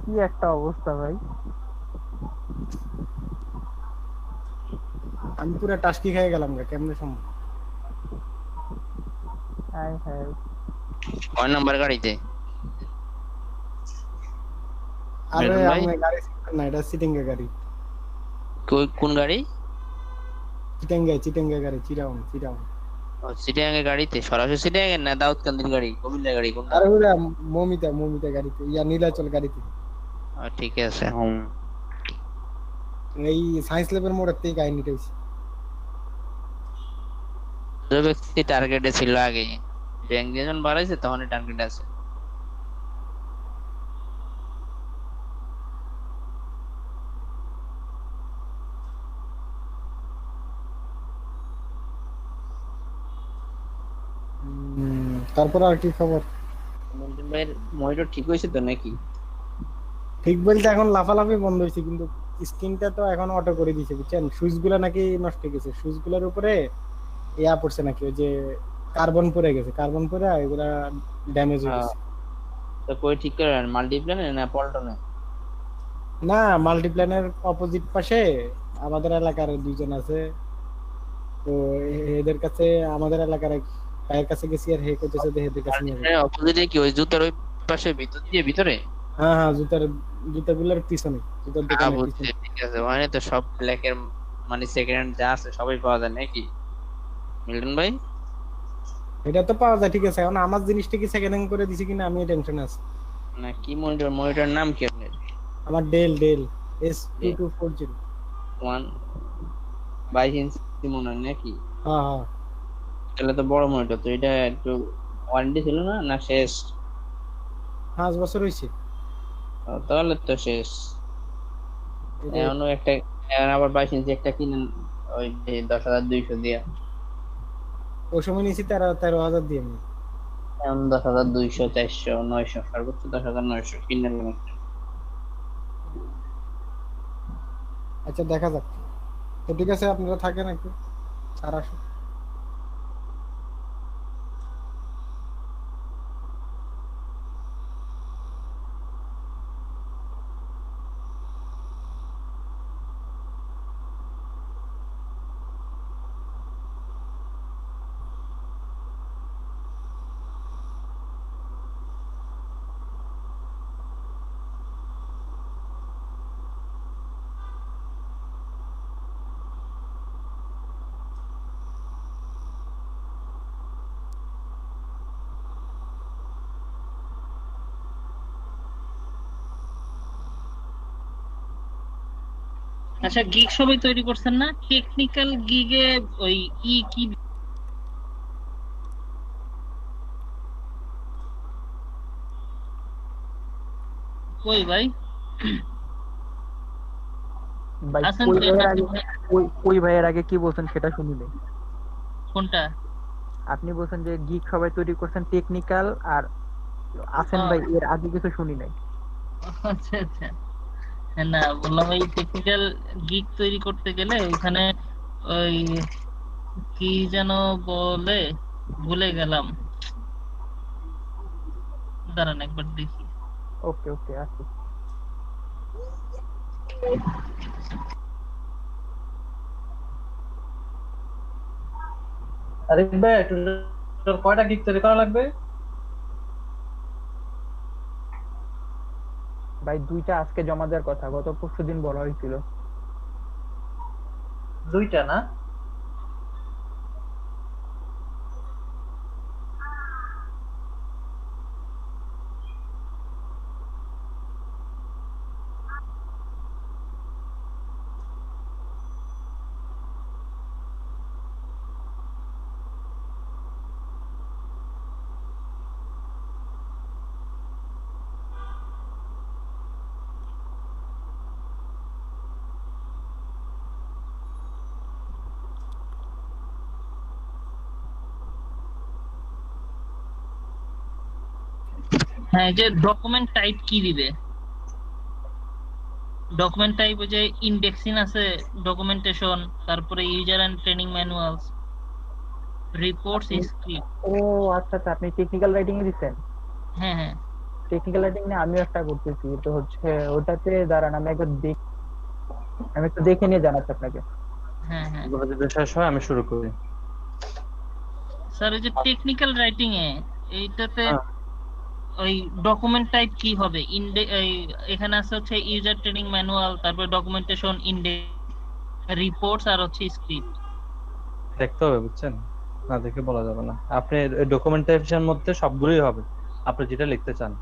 কি একটা অবস্থা ভাই। আমি পুরো টাস্কি খেয়ে গেলাম গা, কেমনে সম্ভব? High high. কয় নাম্বার গাড়িতে আরে মিল্টন ভাই? আমি গাড়ি না, এটা সিটিংয়ে গাড়ি, কোন গাড়ি? চিটাঙ্গে গাড়ি, চিরাউন চিরাউন। সিটিং এর গাড়িতে? সরাসরি সিটিং এর না দাউদকান্দির গাড়ি, কুমিল্লার গাড়ি কোনটা? আরে ওরা মমিতা গাড়িতে, নীলাচল গাড়িতে, ঠিক আছে। হুম। এই সায়েন্স ল্যাবের মোড়ের থেকে কাহিনীটা হইছে। যে ব্যক্তি টার্গেটে ছিল আগে, ব্যাংক দিয়ে যখন বাড়াইছে তখনই টার্গেট আছে। তারপর আর কি খবর? মিল্টন ভাইয়ের মনিটর ঠিক হয়েছে তো নাকি? ঠিক বলতে এখন লাফালাফি বন্ধ হয়েছে, কিন্তু স্ক্রিনটা তো এখন অটো করে দিয়েছে, বুঝছেন, সুইচ গুলা নাকি নষ্ট হয়ে গেছে, সুইচ গুলার উপরে ইয়া পড়ছে নাকি, ওই যে কার্বন পড়ে গেছে, কার্বন পড়ে এগুলা ড্যামেজ হয়ে গেছে। তো কই ঠিক করেন, মাল্টিপ্ল্যানে না পল্টনে? না, মাল্টিপ্ল্যানের অপোজিট পাশে আমাদের এলাকার দুইজন আছে, তো এদের কাছে, আমাদের এলাকার এক ভাইয়ের কাছে গেছি, আর হে করতেছে যে এদের কাছে নিয়ে যাবে। অপোজিটে কি ওই জুতার ওই পাশে ভিতর দিয়ে ভিতরে? হ্যাঁ হ্যাঁ, জুতাগুলোর পিছনে, জুতার দোকানের বুঝছি, পিছনে। ঠিক আছে। ওখানে তো সব ব্ল্যাকের মানে সেকেন্ড হ্যান্ড যা আছে সবই পাওয়া যায় নাকি মিল্টন ভাই? এটা তো পাওয়া যায়, ঠিক আছে, এখন আমার জিনিসটা কি সেকেন্ড হ্যান্ড করে দিছে কিনা আমি টেনশন আছে। না কি মনিটর, মনিটর নাম কি আপনার? আমার ডেল S2240। 22 ইঞ্চি মনে হয় নাকি? হ্যাঁ হ্যাঁ, তাহলে তো বড় মনিটর, তো এটা একটু ওয়ারেন্টি ছিল না, না শেষ? 5 বছর হয়েছে। তাহলে তো শেষ। এখনো একটা, এখন আবার 22 ইঞ্চি একটা কিনেন ওই যে 10,200 দিয়া। ওই সময় নিয়েছি 13,000 দিয়ে আমি। এখন 10,200, 400, 900, সর্বোচ্চ 10,900 কিনে নেবেন। আচ্ছা দেখা যাক, তো ঠিক আছে, আপনারা থাকেন একটু, আর আসুন। আচ্ছা গিগ সবাই তৈরি করছেন না? টেকনিক্যাল গিগে ওই কি কই ভাই? ভাই আছেন কই তো ভাইয়ের এটা? আগে কই ভাইয়ের আগে কি বলছেন সেটা শুনি নাই। কোনটা? আপনি বলছেন যে গিগ সবাই তৈরি করছেন টেকনিক্যাল, আর আসেন ও, ভাই এর আগে কিছু শুনি নাই। আচ্ছা আচ্ছা। না বললাম ওই টেকনিক্যাল গিগ তৈরি করতে গেলে ওখানে ওই কি যেন বলে, ভুলে গেলাম, দাঁড়ান একবার দেখি। ওকে ওকে আসি। আরিফ ভাই টোটাল কয়টা গিগ তৈরি করা লাগবে? ভাই 2টা আজকে জমা দেওয়ার কথা, গত পরশুদিন বলা হয়েছিল। 2টা না? হ্যাঁ, এই যে ডকুমেন্ট টাইপ কি দিবে? ডকুমেন্ট টাইপ ওই যে ইন্ডেক্সিং আছে, ডকুমেন্টেশন, তারপরে user end training manuals, reports, script. ও আচ্ছা আচ্ছা, আপনি টেকনিক্যাল রাইটিং এ দিচ্ছেন? হ্যাঁ হ্যাঁ টেকনিক্যাল রাইটিং নিয়ে আমিও একটা করতেছি, তো হচ্ছে ওটাতে দাঁড়ান আমি একটু দেখে নিয়ে জানাচ্ছি আপনাকে। হ্যাঁ হ্যাঁ যদি শেষ হয় আমি শুরু করি। স্যার এই যে টেকনিক্যাল রাইটিং এ এইটাতে হ্যাঁ। ওই ডকুমেন্ট টাইপ কি হবে? এখানে আছে হচ্ছে ইউজার ট্রেনিং ম্যানুয়াল, তারপর ডকুমেন্টেশন, ইন্ডেক্স, রিপোর্টস আর হচ্ছে স্ক্রিপ্ট। দেখতে হবে, বুঝছেন? না দেখে বলা যাবে না। আপনি ডকুমেন্টেশন মধ্যে সবগুলোই হবে, আপনি যেটা লিখতে চান।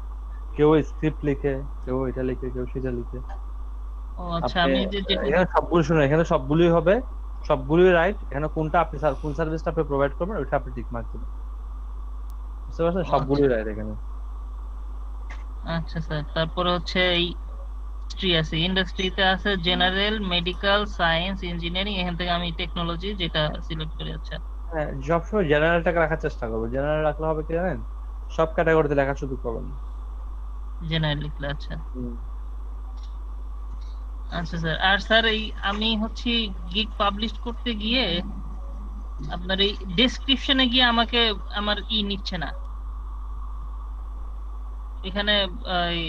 কেউ স্ক্রিপ্ট লিখে, কেউ এটা লিখে, কেউ সেটা লিখে। ও আচ্ছা, আপনি আমি যে যেটা এখানে সবগুলো শুনুন, এখানে সবগুলোই হবে, সবগুলোই রাইট। এখানে কোনটা আপনি কোন সার্ভিসটা আপনি প্রোভাইড করবেন ওইটা আপনি টিক মার্ক দিবেন, বুঝতে পারছেন? সবগুলোই রাইট এখানে। আচ্ছা স্যার, তারপরে হচ্ছে এই ইন্ডাস্ট্রি আছে, ইন্ডাস্ট্রিতে আছে জেনারেল, মেডিকেল, সায়েন্স, ইঞ্জিনিয়ারিং, এখান থেকে আমি টেকনোলজি যেটা সিলেক্ট করি। আচ্ছা হ্যাঁ, সবসময় জেনারেলটাকে রাখার চেষ্টা করবো। জেনারেল রাখলে হবে কি জানেন, সব ক্যাটাগরিতে লেখার সুযোগ পাবেন। জেনারেল লিখলে। আচ্ছা আচ্ছা স্যার। আর স্যার এই আমি হচ্ছে গিগ পাবলিশ করতে গিয়ে আপনার এই ডেসক্রিপশনে গিয়ে আমাকে আমার নিচ্ছে না এখানে। এই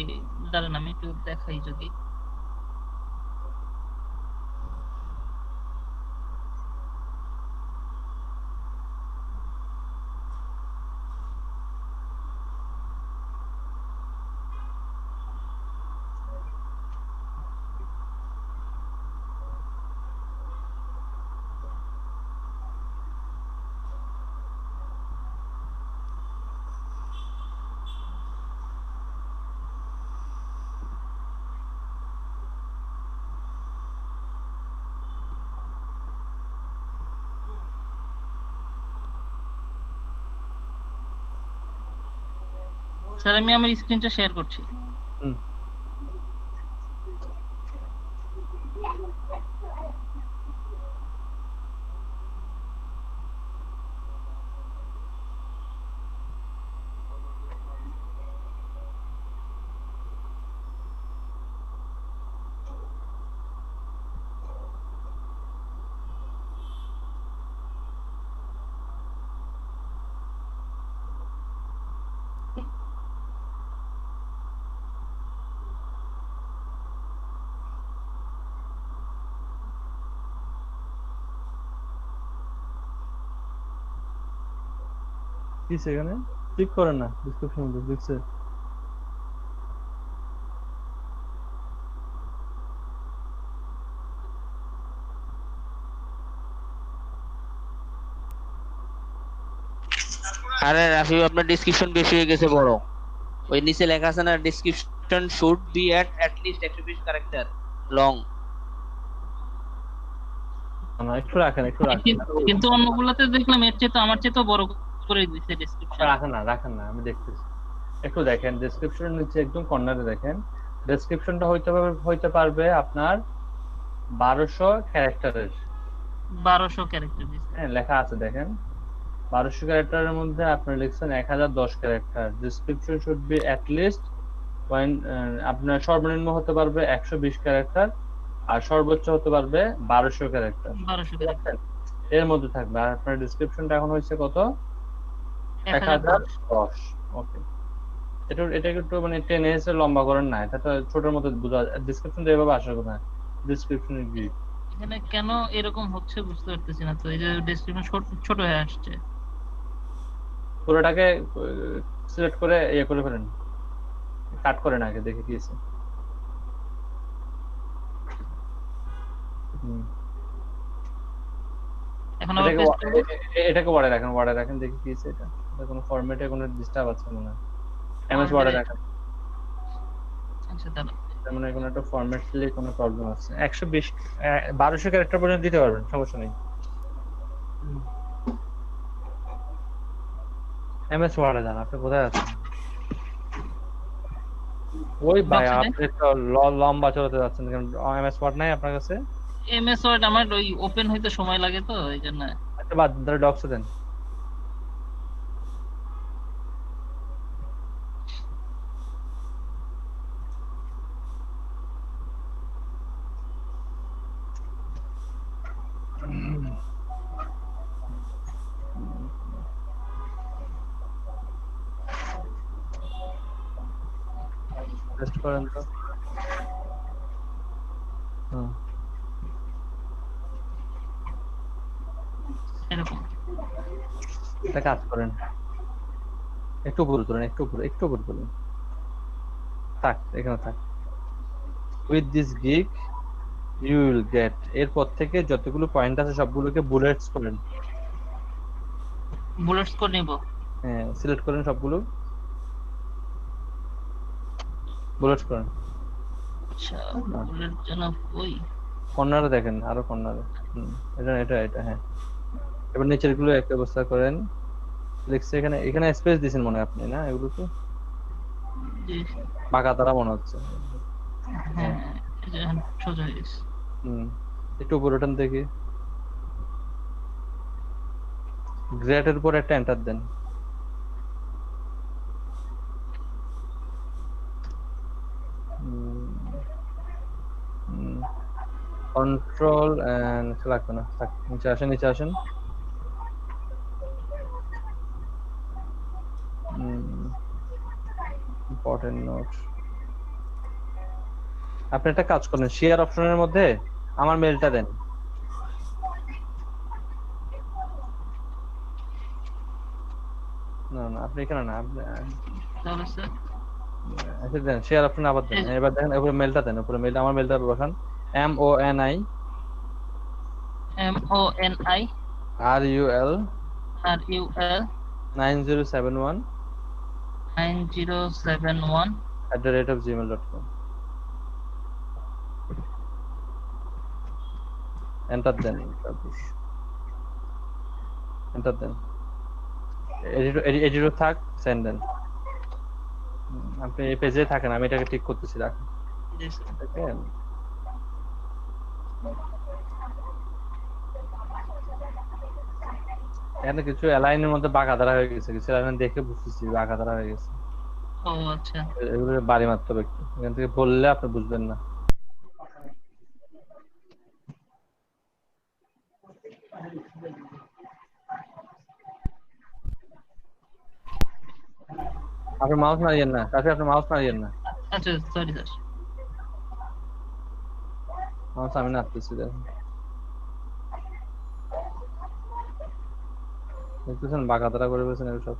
দাঁড়ান আমি একটু দেখাই যদি। স্যার আমি আমার স্ক্রিনটা শেয়ার করছি। কি সেখানে ক্লিক করেন না, ডেসক্রিপশন দেখছে। আরে রাফি, আপনার ডেসক্রিপশন বেশি হয়ে গেছে বড়। ওই নিচে লেখা আছে না, description should be at least 120 character long. না, একটু রাখেন, একটু রাখেন। কিন্তু অন্যগুলোতে দেখলাম এর চেয়ে তো আমার চেয়ে তো বড় করে দিছে ডেসক্রিপশন। রাখেন না, আমি দেখতেছি। একটু দেখেন ডেসক্রিপশনের নিচে একদম কর্নারে দেখেন, ডেসক্রিপশনটা হইতে পারবে আপনার 1200 ক্যারেক্টারের। 1200 ক্যারেক্টার দিছে। হ্যাঁ, লেখা আছে দেখেন, 1200 ক্যারেক্টারের মধ্যে আপনি লিখছেন 1010 character. Description should be at least আপনার সর্বনিম্ন হতে পারবে 120 ক্যারেক্টার, আর সর্বোচ্চ হতে পারবে 1200 ক্যারেক্টার। 1200 ক্যারেক্টার এর মধ্যে থাকবে। আর আপনার ডেসক্রিপশনটা এখন হয়েছে কত? 1010। ওকে, এটা একটু মানে টেনে এসে লম্বা করেন না, এটা তো ছোটর মধ্যে বোঝা। ডেসক্রিপশনটা এভাবে আসার কথা, ডেসক্রিপশনের গ্রিড। এখানে কেন এরকম হচ্ছে বুঝতে পারতেছি না তো। এই যে ডেসক্রিপশন ছোট হয়ে আসছে। পুরোটাকে সিলেক্ট করে ইয়ে করে ফেলেন, কাট করেন আগে, দেখে কি আছে। এখন আবার এটাকে ওয়ার্ডে রাখেন, দেখি কি আছে। এটা কোনো ফরম্যাটে কোনো ডিস্টার্ব আছে মনে হয়। এমএস ওয়ার্ডে রাখেন। আচ্ছা, তাহলে মানে কোনো একটা ফরম্যাটলি কোনো প্রবলেম আছে। 1200 ক্যারেক্টার পর্যন্ত দিতে পারবেন, সমস্যা নেই। এমএস ওয়ার্ডে যান। আপনি কোথায় আছেন? ওই ভাই, আপনি তো লম্বা চলতে যাচ্ছেন কেন? এমএস ওয়ার্ড নাই আপনার কাছে? এমএস ওয়ার্ড আমার ওই ওপেন হইতে সময় লাগে তো, এই জন্য। একটা বাদ ধরে ডক্সে দেন। টেস্ট করেন তো। এরকম এটা কাজ করেন, একটু উপরে তুলেন, একটু উপরে তুলেন। থাক, এখানে থাক। With this gig you will get, এরপর থেকে যতগুলো পয়েন্ট আছে সবগুলোকে বুলেটস করেন। বুলেটস করে নিব। হ্যাঁ, সিলেক্ট করেন সবগুলো, বুলেটস করেন। আচ্ছা, বুলেট যেন ওই কর্নারে দেখেন, আরো কর্নারে। এটা হ্যাঁ। এবার নিচের গুলো এক অবস্থা করেন। লিখছে এখানে স্পেস দিয়েছেন মনে হয় আপনি, না? এগুলো তো বাঁকা তারা মনে হচ্ছে। হ্যাঁ, এটা সোজা হয়ে গেছে। একটু উপরে ওঠান দেখি। গ্রেটের উপর একটা এন্টার দেন। কন্ট্রোল এন্ড লাগবে না, নিচে আসেন। Important note. আপনি একটা কাজ করেন, শেয়ার অপশনের মধ্যে আমার মেলটা দেন। না আপনি এখানে না, আপনি আচ্ছা দেন, শেয়ার অপশন আবার দেন। এবার দেখেন উপরে মেলটা দেন, উপরে মেলটা, আমার মেলটা বসান। MONI RUL 9071 @gmail.com। এন্টার দেন। এডিটর থাক, সেন্ড দেন। আপনি এই পেজে থাকেন, আমি এটাকে ঠিক করতেছি, রাখেন। দেখেন এখানে কিছু অ্যালাইনের মধ্যে বাঁকা ধারা হয়ে গেছে, কিছু অ্যালাইন দেখে বুঝতেছি বাঁকা ধারা হয়ে গেছে। ও আচ্ছা, এগুলো বাড়ি মারতে হবে একটু, এখান থেকে বললে আপনি বুঝবেন না। আপনি মাউস মারিয়েন না, কাছে আপনি মাউস মারিয়েন না। আচ্ছা, সরি স্যার। মাউস আমি নাড়তেছি, দেখতেছেন বাঁকা ধারা করে ফেলছেন এগুলো সব।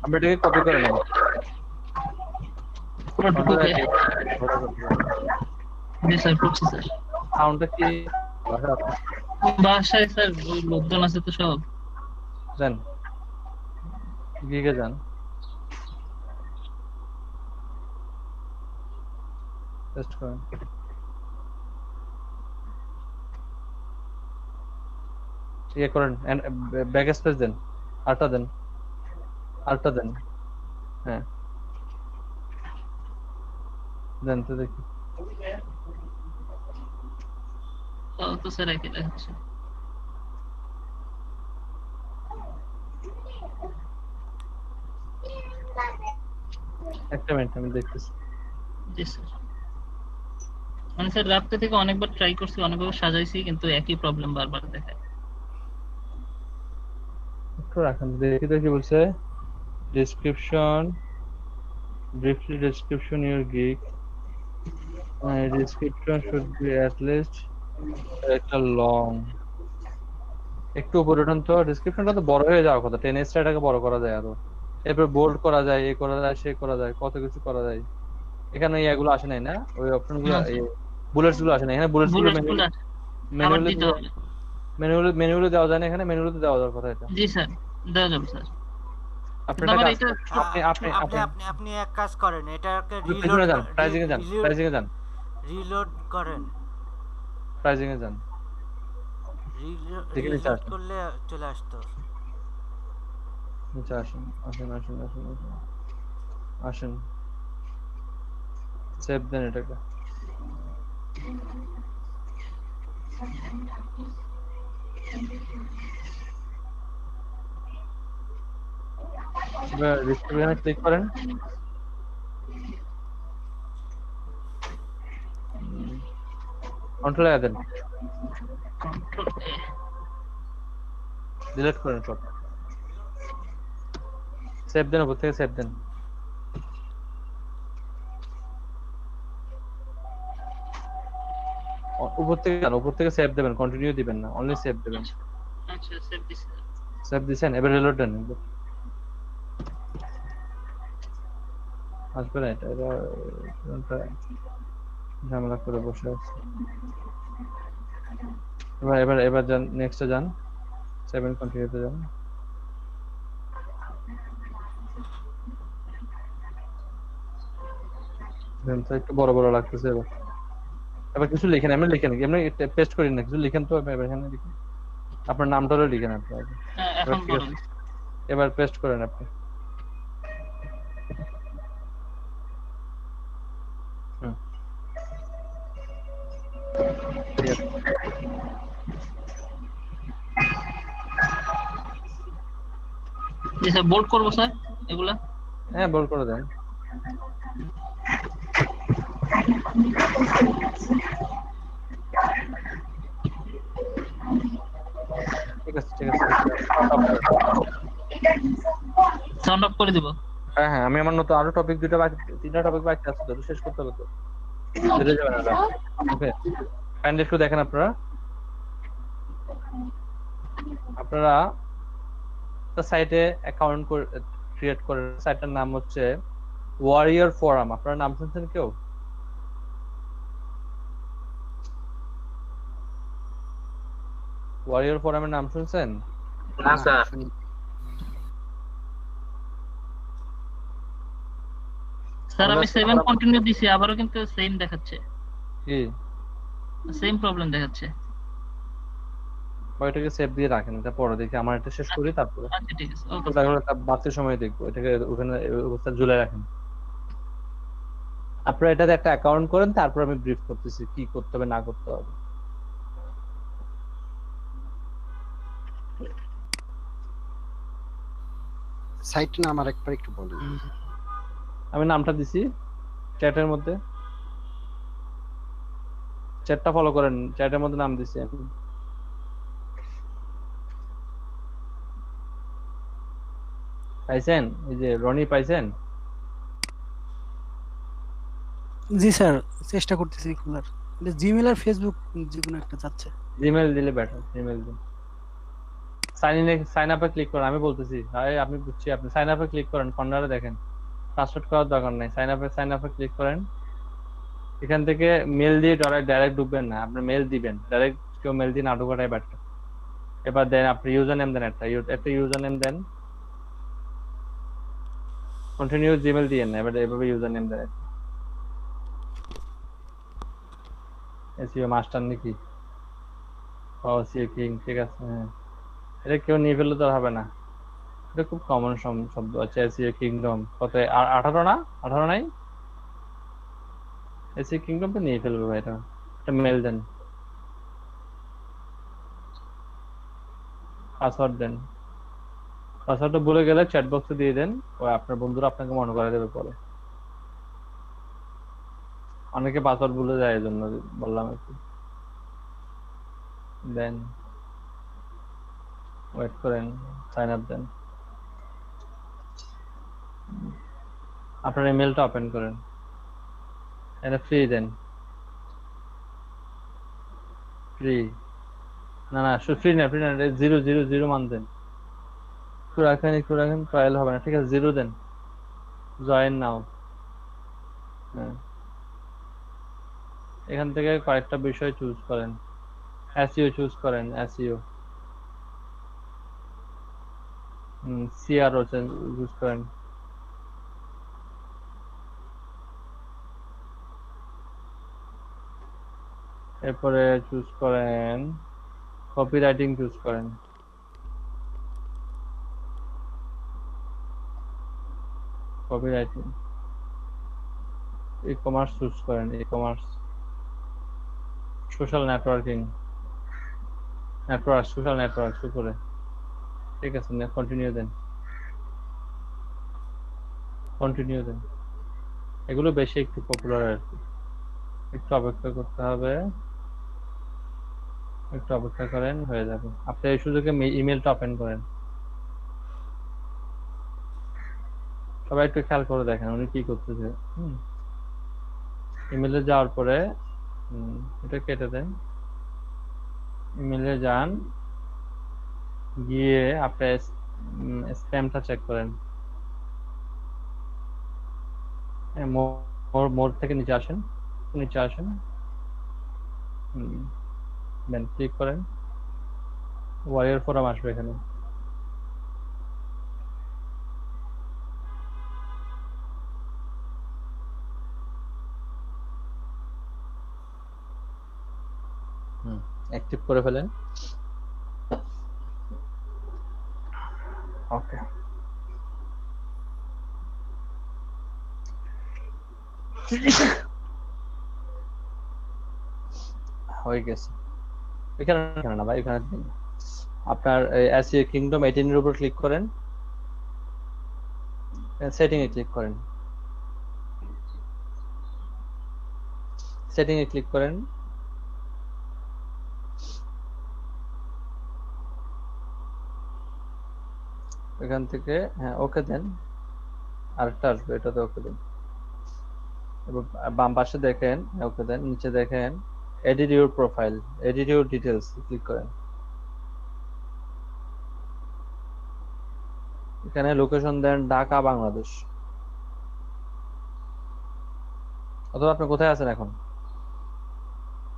আমি এটাকে কপি করে নেব। জি স্যার, করছি স্যার। সাউন্ডটা কি বাসায় স্যার ওই লোকজন আছে তো সব। যান গিগে যান, টেস্ট করেন। ইয়ে করেন, ব্যাক স্পেস দেন, আলটা দেন, আলটা দেন, হ্যাঁ দেন তো দেখি। তাও তো স্যার একই দেখাচ্ছে। একটা মিনিট আমি দেখতেছি। জি স্যার। মানে স্যার রাত্রে থেকে অনেকবার ট্রাই করছি, অনেকবার সাজাইছি, কিন্তু একই প্রবলেম বারবার দেখায়। একটু রাখেন দেখি তো কি বলছে। Description, briefly description your gig. Description should be at least একটা লং। একটু উপরে উঠান তো, ডেসক্রিপশনটা তো বড় হয়ে যাওয়ার কথা, 10 এটাকে বড় করা যায় আরো, এরপর বোল্ড করা যায়, এ করা যায়, সে করা যায়, কত কিছু করা যায়। এখানে এগুলো আসে নাই না, ওই অপশনগুলো, বুলেটস গুলো আসে না এখানে। বুলেটস গুলো ম্যানুয়ালি দেওয়া যায় না, এখানে ম্যানুয়ালি দেওয়া যাওয়ার কথা এটা। জি স্যার, দেওয়া যাবে স্যার। আপনি এক কাজ করেন, এটাকে রিলোড যান, প্রাইজিং এ যান, প্রাইজিং এ যান, রিলোড করেন, প্রাইজিং এ যান, রিলোড করলে চলে আসতো। নিচে আসেন, আসেন আসেন আসেন আসেন আসেন, সেভ দেন এটাকে। এখানে ক্লিক করেন, কন্ট্রোল এ দেন, ডিলিট করেন সব, সেভ দেন, উপর থেকে সেভ দেন। উপর থেকে যান, উপর থেকে সেভ দেবেন, কন্টিনিউ দিবেন না, অনলি সেভ দেবেন। আচ্ছা সেভ দিছি, সেভ দিছেন, এবার রিলোড দেন। আসবে না এটা, ঝামেলা করে বসে আছে। এবার যান, নেক্সটে যান, 7 কন্টিনিউতে যান। একটু বড় বড় লাগতেছে। এবার কিছু লিখেন, এমনি লিখেন, এমনি পেস্ট করেন না, কিছু লিখেন তো। এখানে লিখেন, আপনার নামটাও লিখেন আপনি। এবার পেস্ট করেন আপনি। জি স্যার, বোল্ড করব স্যার এগুলা? হ্যাঁ বোল্ড করে দেন। ঠিক আছে ঠিক আছে, সাউন্ড অফ করে দিব। হ্যাঁ হ্যাঁ, আমি আমার নতুন আরো টপিক দুটো বাকি, 3টা টপিক বাকি আছে তো, শেষ করতে হবে তো, ধীরে যাবেন না। ওকে, কাইন্ডলি একটু দেখেন আপনারা তো সাইটে অ্যাকাউন্ট ক্রিয়েট করে, সাইটটার নাম হচ্ছে ওয়ারিয়র ফোরাম। আপনারা নাম শুনছেন কেউ? ওয়ারিয়র ফোরামের নাম শুনছেন? না স্যার। স্যার আমি 7 কন্টিনিউ দিছি, আবারও কিন্তু সেম দেখাচ্ছে। কি সেম প্রবলেম দেখাচ্ছে? ওইটাকে সেভ দিয়ে রাখেন, এটা পরে দেখি, আমার এটা শেষ করি তারপরে। আচ্ছা ঠিক আছে, ওকে। তারপরে বাড়তি সময় দেখবো, এটাকে ওখানে অবস্থা ঝুলে রাখেন। আপনারা এটাতে একটা অ্যাকাউন্ট করেন, তারপর আমি ব্রিফ করতেছি কি করতে হবে না করতে হবে। সাইটের নাম আরেকবার একটু বলুন। আমি নামটা দিছি চ্যাটের মধ্যে, চ্যাটটা ফলো করেন, চ্যাটের মধ্যে নাম দিছি আমি। পাইছেন? এই যে রনি পাইছেন? জি স্যার, চেষ্টা করতেছি খোলার। জিমেল আর ফেসবুক যে কোনো একটা যাচ্ছে। জিমেল দিলে বেটার, জিমেল দিন। সাইন আপে ক্লিক করেন, আমি বলতেছি। আপনি বুঝছি, আপনি সাইন আপে ক্লিক করেন, কর্নারে দেখেন, পাসওয়ার্ড করার দরকার নাই। সাইন আপে ক্লিক করেন। এখান থেকে মেল দিয়ে ডাইরেক্ট ঢুকবেন না, আপনি মেল দিবেন। ডাইরেক্ট কেউ মেল দিয়ে না ঢোকাটাই বেটার। এবার দেন আপনি ইউজার নেম দেন, একটা ইউজার নেম দেন। কন্টিনিউ জিমেল দিয়ে না, এবার এভাবে ইউজার নেম দেন। এসইও মাস্টার নাকি? এসইও কিং, ঠিক আছে। হ্যাঁ, এটা কেউ নিয়ে ফেললে তো আর হবে না। এটা খুব কমন শব্দ আছে, এসইও কিংডম। কত 18 না? 18 নাই? এসইও কিংডম তো নিয়ে ফেলবে ভাই। এটা একটা মেল দেন, পাসওয়ার্ড দেন। পাসওয়ার্ডটা ভুলে গেলে চ্যাট বক্সে দিয়ে দেন, ও আপনার বন্ধুরা আপনাকে মনে করে দেবে পরে। অনেকে পাসওয়ার্ড ভুলে যায়, এই জন্য বললাম একটু। দেন ওয়েট করেন, সাইন আপ দেন। আপনার ইমেলটা ওপেন করেন, এটা ফ্রি দেন। ফ্রি না, ফ্রি না, 000 মান দেন। একটু রাখেন, ট্রায়াল হবে না, ঠিক আছে। 0 দেন, জয়েন নাও। হ্যাঁ, এখান থেকে কয়েকটা বিষয় চুজ করেন। এসইও চুজ করেন, এসইও। সিআরও চুজ করেন। এরপরে চুজ করেন কপিরাইটিং, চুজ করেন। কপিরাইটিং। ই কমার্স চুজ করেন, e commerce. Social networking, social network উপরে, ঠিক আছে। কন্টিনিউ দেন, কন্টিনিউ দেন। এগুলো বেশি একটু পপুলার আর কি। একটু অপেক্ষা করতে হবে, একটু অপেক্ষা করেন, হয়ে যাবে। আপনি এই সুযোগে ইমেলটা ওপেন করেন। সবাই একটু খেয়াল করে দেখেন উনি কি করতেছে। ইমেলে যাওয়ার পরে এটা কেটে দেন। ইমেলে যান, গিয়ে আপনি স্প্যামটা চেক করেন। মোর থেকে নিচে আসেন, দেন ক্লিক করেন। ওয়ারিয়র ফোরাম আসবে এখানে। অ্যাক্টিভ করে ফেলেন। ওকে, হয়ে গেছে। এখানে না ভাই, এখানে আপনার এসইও কিংডম 18 এর উপর ক্লিক করেন, সেটিং এ ক্লিক করেন, এখান থেকে হ্যাঁ ওকে দেন। আরেকটা আসবে, এটাতে ওকে দেন। এবার বাম পাশে দেখেন, ওকে দেন। নিচে দেখেন edit your profile, edit your details click করেন। এখানে লোকেশন দেন ঢাকা, বাংলাদেশ। অথবা আপনি কোথায় আছেন এখন?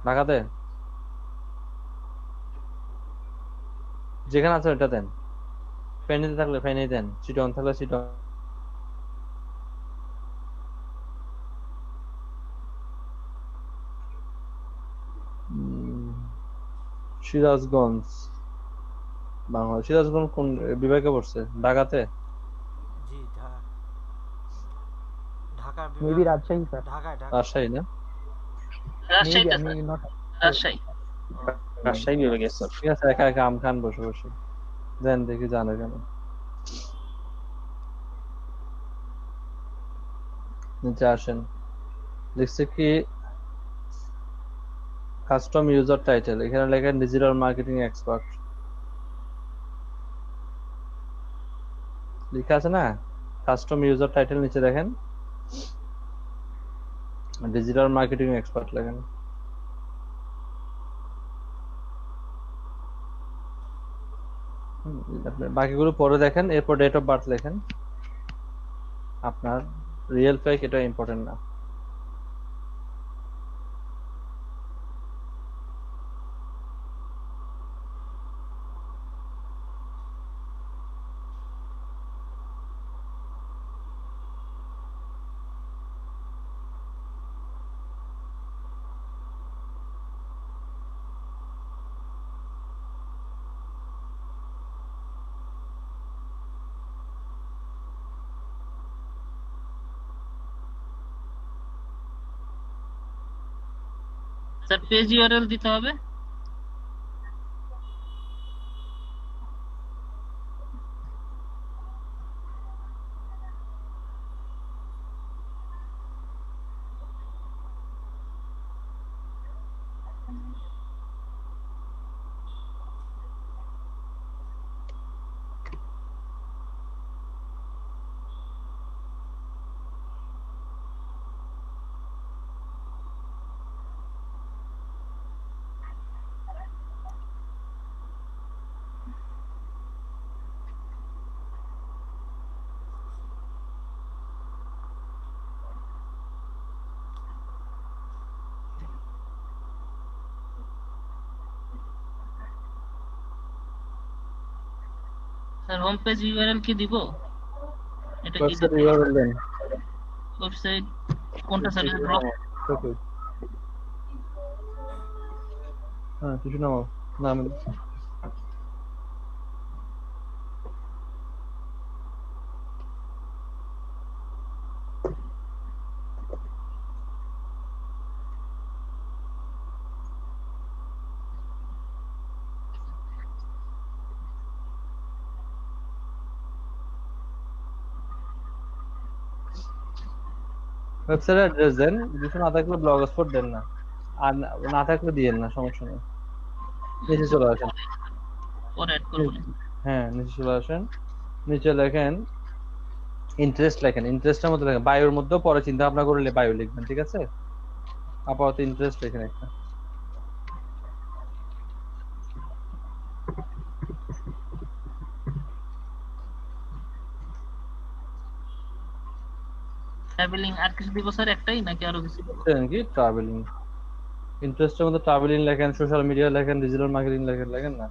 ঢাকাতে? যেখানে আছেন এটা দেন। ফেনীতে থাকলে ফেনী দেন, চিটং থাকলে চিটং। সিরাজগঞ্জ, বাংলাদেশ। সিরাজগঞ্জ কোন বিভাগে পড়ছে? ঢাকাতে? জি, ঢাকা মেবি বিভাগ। রাজশাহী স্যার। রাজশাহী না? রাজশাহীতে আমি স্যার, not রাজশাহী। রাজশাহী বিভাগে স্যার। ঠিক আছে, একা একা আম খান বসে বসে। দেন দেখি জানে কেন। নিচে আসেন, লিখছে কি কাস্টম ইউজার টাইটেল, এখানে লেখেন ডিজিটাল মার্কেটিং এক্সপার্ট। লেখা আছে না কাস্টম ইউজার টাইটেল নিচে দেখেন ডিজিটাল মার্কেটিং এক্সপার্ট লেখেন আপনি বাকিগুলো পরে দেখেন এরপর ডেট অফ বার্থ লেখেন আপনার রিয়েল ফেক এটা ইম্পর্টেন্ট না স্যার পেজ ইউআরএল দিতে হবে স্যার হোম পেজ ইউআরএল কি দিব এটা কি ওয়েবসাইট ইউআরএল দেন ওয়েবসাইট কোনটা স্যার ব্লগ হ্যাঁ কিছু নাও নাম ওয়েবসাইট অ্যাড্রেস দেন কিছু না থাকলে ব্লগ স্পট দেন না আর না থাকলে দিয়েন না সমস্যা নেই নিচে চলে আসেন পরে অ্যাড করব হ্যাঁ নিচে চলে আসেন নিচে লেখেন ইন্টারেস্ট লেখেন ইন্টারেস্টের মধ্যে লেখেন বায়োর মধ্যে পরে চিন্তা ভাবনা করলে বায়ো লিখবেন ঠিক আছে আপাতত ইন্টারেস্ট লেখেন একটা ট্রাভেলিং আর কিছু দিব স্যার একটাই নাকি আরো কিছু দেন কি ট্রাভেলিং ইন্টারেস্টের মধ্যে ট্রাভেলিং লেখেন সোশ্যাল মিডিয়া লেখেন ডিজিটাল মার্কেটিং লেখেন না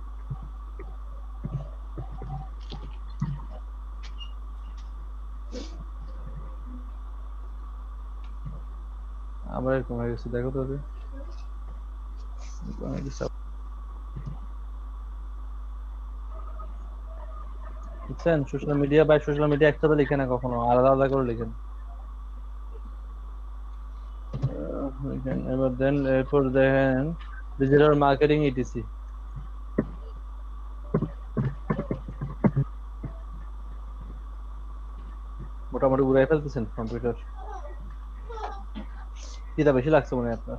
আবার এরকম হয়ে গেছে দেখো তো বুঝছেন সোশ্যাল মিডিয়া বা সোশ্যাল মিডিয়া একসাথে লিখে না কখনো আলাদা আলাদা করে লিখেন এবার দেন এরপর দেখেন ডিজিটাল মার্কেটিং ইটিসি মোটামুটি ঘুরাই ফেলতেছেন কম্পিউটার কিটা বেশি লাগছে মনে হয় আপনার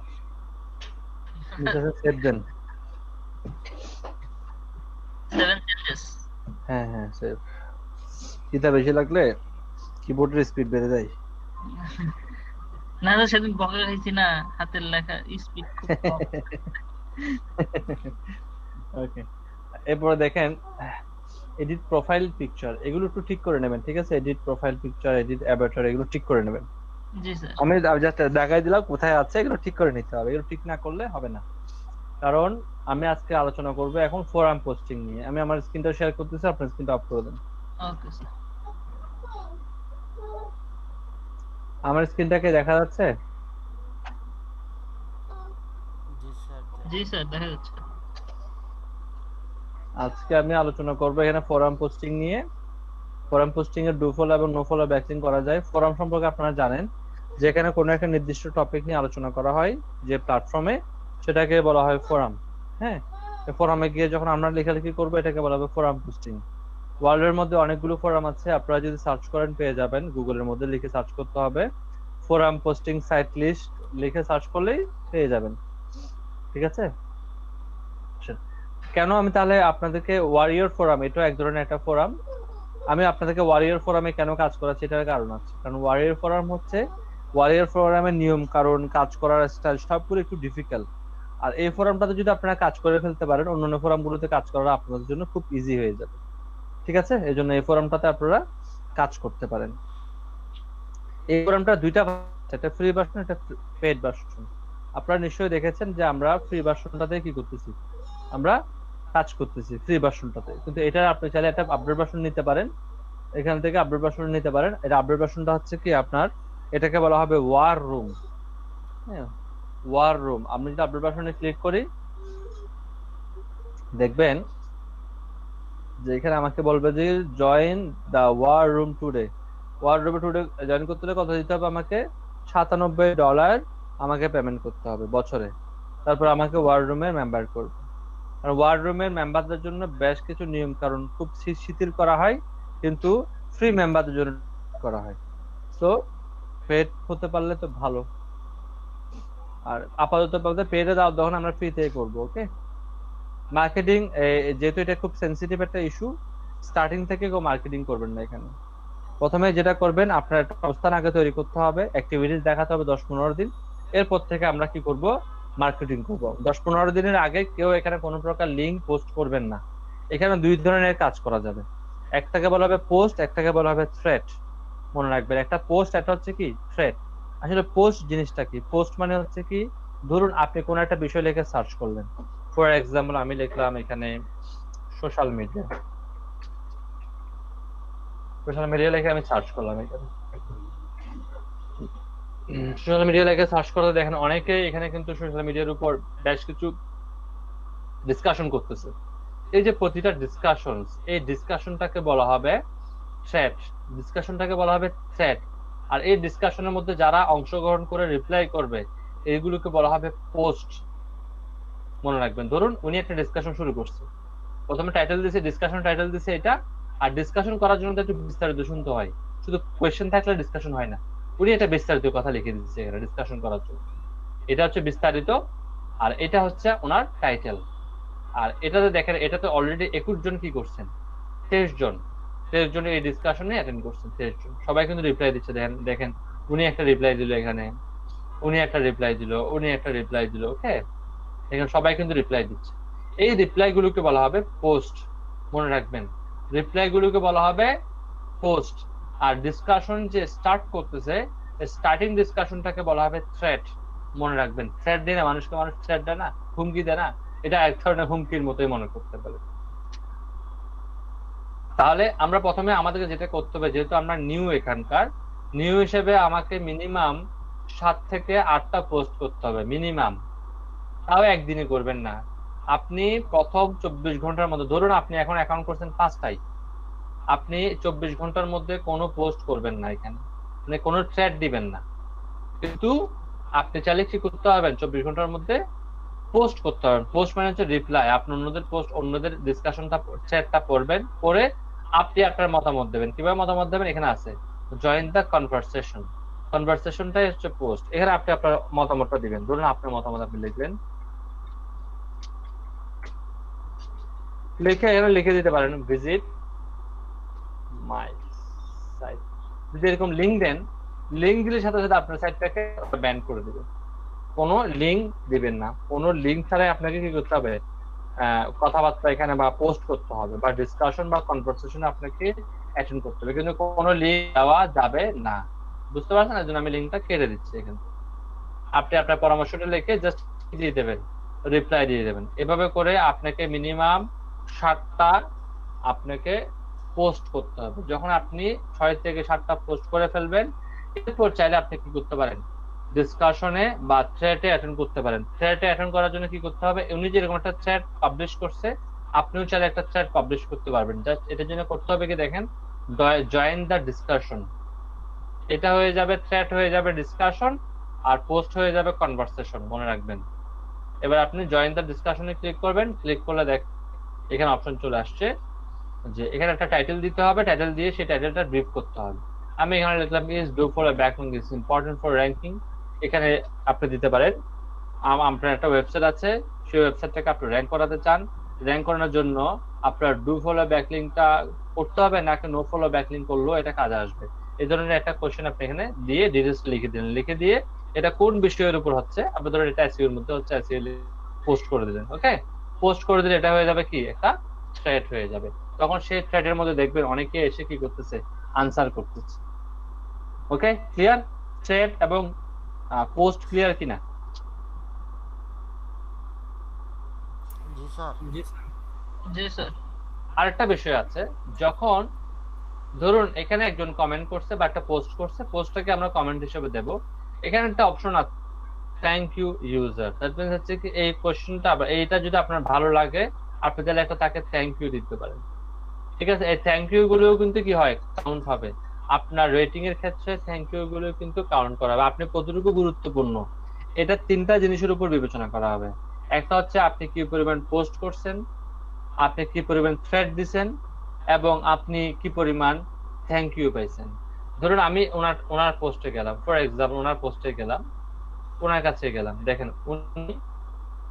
সেভ দেন 7 চেঞ্জেস হ্যাঁ হ্যাঁ সেভ কিটা বেশি লাগলে কিবোর্ডের স্পিড বেড়ে যায় না না সেদিন বকা খাইছি না হাতের লেখা স্পিড খুব কম ওকে এরপর দেখেন এডিট প্রোফাইল পিকচার এগুলো একটু ঠিক করে নেবেন ঠিক আছে edit profile picture edit Avatar এগুলো ঠিক করে নেবেন জি স্যার আমি জাস্ট দেখাই দিলাম কোথায় আছে এগুলো ঠিক করে নিতে হবে এগুলো ঠিক না করলে হবে না কারণ আমি আজকে আলোচনা করব এখন ফোরাম পোস্টিং নিয়ে আমি আমার স্ক্রিনটা শেয়ার করতেছি আপনার স্ক্রিনটা অফ করে দেন ওকে স্যার আমার স্ক্রিনটাকে দেখা যাচ্ছে জি স্যার দেখা যাচ্ছে আজকে আমি আলোচনা করব এখানে ফোরাম পোস্টিং নিয়ে ফোরাম পোস্টিং এর ডু ফলো এবং নো ফলো ব্যাকলিংক করা যায় ফোরাম সম্পর্কে আপনারা জানেন যেখানে কোনো একটা নির্দিষ্ট টপিক নিয়ে আলোচনা করা হয় যে প্ল্যাটফর্মে সেটাকে বলা হয় ফোরাম হ্যাঁ ফোরামে গিয়ে যখন আমরা লেখালেখি করব এটাকে বলা হবে ফোরাম পোস্টিং ওয়ার্ল্ডের মধ্যে অনেকগুলো ফোরাম আছে আপনারা যদি সার্চ করেন পেয়ে যাবেন গুগলের মধ্যে লিখে সার্চ করতে হবে ফোরাম পোস্টিং সাইট লিস্ট লিখে সার্চ করলেই পেয়ে যাবেন ঠিক আছে কেন আমি তাহলে আপনাদেরকে ওয়ারিয়র ফোরাম এটা এক ধরনের একটা ফোরাম আমি আপনাদেরকে ওয়ারিয়র ফোরামে কেন কাজ করাচ্ছি এটার কারণ আছে, কারণ ওয়ারিয়র ফোরাম হচ্ছে ওয়ারিয়র ফোরামের নিয়ম কারণ কাজ করার স্টাইল সবগুলো একটু ডিফিকাল্ট। আর এই ফোরামটাতে যদি আপনারা কাজ করে ফেলতে পারেন অন্যান্য ফোরামগুলোতে কাজ করা আপনাদের জন্য খুব ইজি হয়ে যাবে। ঠিক আছে, এই জন্য এই ফোরামটাতে আপনারা কাজ করতে পারেন। এই ফোরামটা দুইটা, একটা ফ্রি ভার্সন, একটা পেড ভার্সন। আপনারা নিশ্চয়ই দেখেছেন যে আমরা ফ্রি ভার্সনটাতে কি করতেছি, আমরা কাজ করতেছি ফ্রি ভার্সনটাতে, কিন্তু এটা আপনি চাইলে একটা আপডেট ভার্সন নিতে পারেন, এখান থেকে আপডেট ভার্সন নিতে পারেন। এটা আপডেট ভার্সনটা হচ্ছে কি আপনার, এটাকে বলা হবে ওয়ার রুম। হ্যাঁ, ওয়ার রুম। আমি যদি আপডেট ভার্সনে ক্লিক করি দেখবেন যে এখানে আমাকে বলবে যে join the war room today. War রুমে টুডে জয়েন করতে হলে কত দিতে হবে, আমাকে $97 আমাকে পেমেন্ট করতে হবে বছরে, তারপর আমাকে ওয়ার রুমের মেম্বার করবে। আর ওয়ার রুমের মেম্বারদের জন্য বেশ কিছু নিয়ম কারণ খুব শিথিল করা হয়, কিন্তু ফ্রি মেম্বারদের জন্য করা হয়। তো পেড হতে পারলে তো ভালো, আর আপাতত পেডে দাও তখন আমরা ফ্রিতে করব। ওকে, মার্কেটিং যেহেতু এটা খুব সেনসিটিভ একটা ইস্যু, স্টার্টিং থেকে কেউ মার্কেটিং করবেন না। এখানে প্রথমে যেটা করবেন, আপনার একটা অবস্থান আগে তৈরি করতে হবে, অ্যাক্টিভিটিস দেখাতে হবে 10-15 দিন। এরপর থেকে আমরা কি করব, মার্কেটিং করব। 10-15 দিনের আগে কেউ এখানে কোনো প্রকার লিঙ্ক পোস্ট করবেন না। এখানে দুই ধরনের কাজ করা যাবে, একটাকে বলা হবে পোস্ট, একটাকে বলা হবে থ্রেড। মনে রাখবেন, একটা পোস্ট, একটা হচ্ছে কি থ্রেড। আসলে পোস্ট জিনিসটা কি, পোস্ট মানে হচ্ছে কি, ধরুন আপনি কোন একটা বিষয় লিখে সার্চ করলেন, ফর এক্সাম্পল আমি লিখলাম এখানে সোশ্যাল মিডিয়া, সোশ্যাল মিডিয়া লিখে আমি সার্চ করলাম। এখানে সোশ্যাল মিডিয়া লিখে সার্চ করতে দেখেন অনেকে এখানে কিন্তু সোশ্যাল মিডিয়ার উপর বেশ কিছু ডিসকাশন করতেছে। এই যে প্রতিটা ডিসকাশন, এই ডিসকাশনটাকে বলা হবে থ্রেড, ডিসকাশনটাকে বলা হবে থ্রেড। আর এই ডিসকাশনের মধ্যে যারা অংশগ্রহণ করে রিপ্লাই করবে এইগুলোকে বলা হবে পোস্ট। মনে রাখবেন, ধরুন উনি একটা ডিসকাশন শুরু করছে, প্রথমে টাইটেল দিয়েছে, ডিসকাশন টাইটেল দিয়েছে এটা। আর ডিসকাশন করার জন্য তো একটু বিস্তারিত শুনতে হয়, শুধু কোয়েশ্চেন থাকলে ডিসকাশন হয় না। উনি একটা বিস্তারিত কথা লিখে দিচ্ছে এখানে ডিসকাশন করার জন্য, এটা হচ্ছে বিস্তারিত। আর এটা হচ্ছে ওনার টাইটেল। আর এটাতে দেখেন, এটাতে অলরেডি 21 জন কি করছেন, 23 জন এই ডিসকাশনে অ্যাটেন্ড করছেন। 23 জন সবাই কিন্তু রিপ্লাই দিচ্ছে। দেখেন উনি একটা রিপ্লাই দিল, এখানে উনি একটা রিপ্লাই দিল, উনি একটা রিপ্লাই দিল। ওকে, এখানে সবাই কিন্তু রিপ্লাই দিচ্ছে। এই রিপ্লাই গুলোকে বলা হবে পোস্ট। মনে রাখবেন, রিপ্লাই গুলোকে বলা হবে পোস্ট। আর ডিসকাশন যে স্টার্ট করতেছে, স্টার্টিং ডিসকাশনটাকে বলা হবে থ্রেড। মনে রাখবেন, থ্রেড দিয়ে না মানুষকে, মানুষ থ্রেড দেয় না, হুমকি দেয় না, এটা এক ধরনের হুমকির মতোই মনে করতে পারে। তাহলে আমরা প্রথমে আমাদেরকে যেটা করতে হবে, যেহেতু আমরা নিউ এখানকার, নিউ হিসেবে আমাকে মিনিমাম 7 থেকে 8টা পোস্ট করতে হবে মিনিমাম। তাও একদিনে করবেন না, আপনি প্রথম 24 ঘন্টার মধ্যে, ধরুন আপনি এখন অ্যাকাউন্ট করছেন 5টাই, আপনি 24 ঘন্টার মধ্যে কোনো পোস্ট করবেন না, এখানে মানে কোনো থ্রেড দিবেন না। কিন্তু আপনি চাইলে কি করতে হবে, 24 ঘন্টার মধ্যে পোস্ট করতে হবে। পোস্ট মানে হচ্ছে রিপ্লাই, আপনি অন্যদের পোস্ট, অন্যদের ডিসকাশনটা, থ্রেডটা পড়বেন, পড়ে আপনি আপনার মতামত দেবেন। কিভাবে মতামত দেবেন, এখানে আছে জয়েন দ্য কনভারসেশন। কনভারসেশনটাই হচ্ছে পোস্ট। এখানে আপনি আপনার মতামতটা দিবেন। ধরুন আপনার মতামত আপনি লিখবেন, লিখে এখানে লিখে দিতে পারেন ভিজিট মাই সাইট। যদি এরকম লিঙ্ক দেন, লিঙ্ক দিলে সাথে সাথে আপনার সাইটটাকে ব্যান করে দিবে। কোনো লিঙ্ক দিবেন না, কোনো লিঙ্ক ছাড়াই আপনাকে কি করতে হবে, কথাবার্তা এখানে বা পোস্ট করতে হবে, বা ডিসকাশন বা কনভারসেশন আপনাকে অ্যাটেন্ড করতে হবে, কিন্তু কোনো লিঙ্ক দেওয়া যাবে না। বুঝতে পারছেন? এর জন্য আমি লিঙ্কটা কেটে দিচ্ছি। এখানে আপনি আপনার পরামর্শটা লিখে জাস্ট দিয়ে দেবেন, রিপ্লাই দিয়ে দেবেন। এভাবে করে আপনাকে মিনিমাম 7টা আপনাকে পোস্ট করতে হবে। যখন আপনি 6 থেকে 7টা পোস্ট করে ফেলবেন, এরপর চাইলে আপনি কি করতে পারেন, ডিসকাশনে বা থ্রেডে অ্যাটেন্ড করতে পারেন। থ্রেডে অ্যাটেন্ড করার জন্য কি করতে হবে, উনি যেরকম একটা থ্রেড পাবলিশ করছে, আপনিও চাইলে একটা থ্রেড পাবলিশ করতে পারবেন। জাস্ট এটার জন্য করতে হবে কি, দেখেন জয়েন দ্য ডিসকাশন, এটা হয়ে যাবে থ্রেড, হয়ে যাবে ডিসকাশন, আর পোস্ট হয়ে যাবে কনভারসেশন। মনে রাখবেন। এবার আপনি জয়েন দ্য ডিসকাশনে ক্লিক করবেন, ক্লিক করলে দেখ এখানে অপশন চলে আসছে যে এখানে একটা টাইটেল দিতে হবে, টাইটেল দিয়ে সেই টাইটেলটা ব্রিফ করতে হবে। আমি এখানে লিখলাম is do for a backlink is important for ranking. এখানে আপনি দিতে পারেন আপনার একটা ওয়েবসাইট আছে, সেই ওয়েবসাইটটাকে আপনি র্যাঙ্ক করাতে চান। র্যাঙ্ক করানোর জন্য আপনার ডু ফলো ব্যাকলিংকটা করতে হবে নাকি নো ফলো ব্যাকলিং করলেও এটা কাজে আসবে, এই ধরনের একটা কোশ্চেন আপনি এখানে দিয়ে ডিটেলস লিখে দিলেন, লিখে দিয়ে এটা কোন বিষয়ের উপর হচ্ছে, আপনি ধরুন এটা এসইও এর মধ্যে হচ্ছে, এসইও পোস্ট করে দিলেন। ওকে, পোস্ট করে দিলে এটা হয়ে যাবে কি একটা থ্রেড হয়ে যাবে। তখন সেই থ্রেডের মধ্যে দেখবেন অনেকে এসে কি করতেছে, আনসার করতেছে। ওকে, ক্লিয়ার? থ্রেড এবং পোস্ট ক্লিয়ার কিনা? জি স্যার। জি স্যার। জি স্যার। আরেকটা বিষয় আছে, যখন ধরুন এখানে একজন কমেন্ট করছে বা একটা পোস্ট করছে, পোস্টটাকে আমরা কমেন্ট হিসেবে দেব, এখানে একটা অপশন আছে thank you user. That means হচ্ছে কি এই কোশ্চেনটা এইটা যদি আপনার ভালো লাগে আপনি তাহলে একটা তাকে থ্যাংক ইউ দিতে পারেন। ঠিক আছে, এই থ্যাংক ইউ গুলোও কিন্তু কি হয়, কাউন্ট হবে। আপনার রেটিং এর ক্ষেত্রে থ্যাংক ইউ গুলো কিন্তু কাউন্ট করা হবে, আপনি কতটুকু গুরুত্বপূর্ণ এটা তিনটা জিনিসের উপর বিবেচনা করা হবে। একটা হচ্ছে আপনি কি পরিমাণ পোস্ট করছেন, আপনি কি পরিমাণ থ্রেড দিছেন, এবং আপনি কি পরিমাণ থ্যাংক ইউ পাইছেন। ধরুন আমি ওনার পোস্টে গেলাম, ফর এক্সাম্পল ওনার পোস্টে গেলাম, ওনার কাছে গেলাম, দেখেন উনি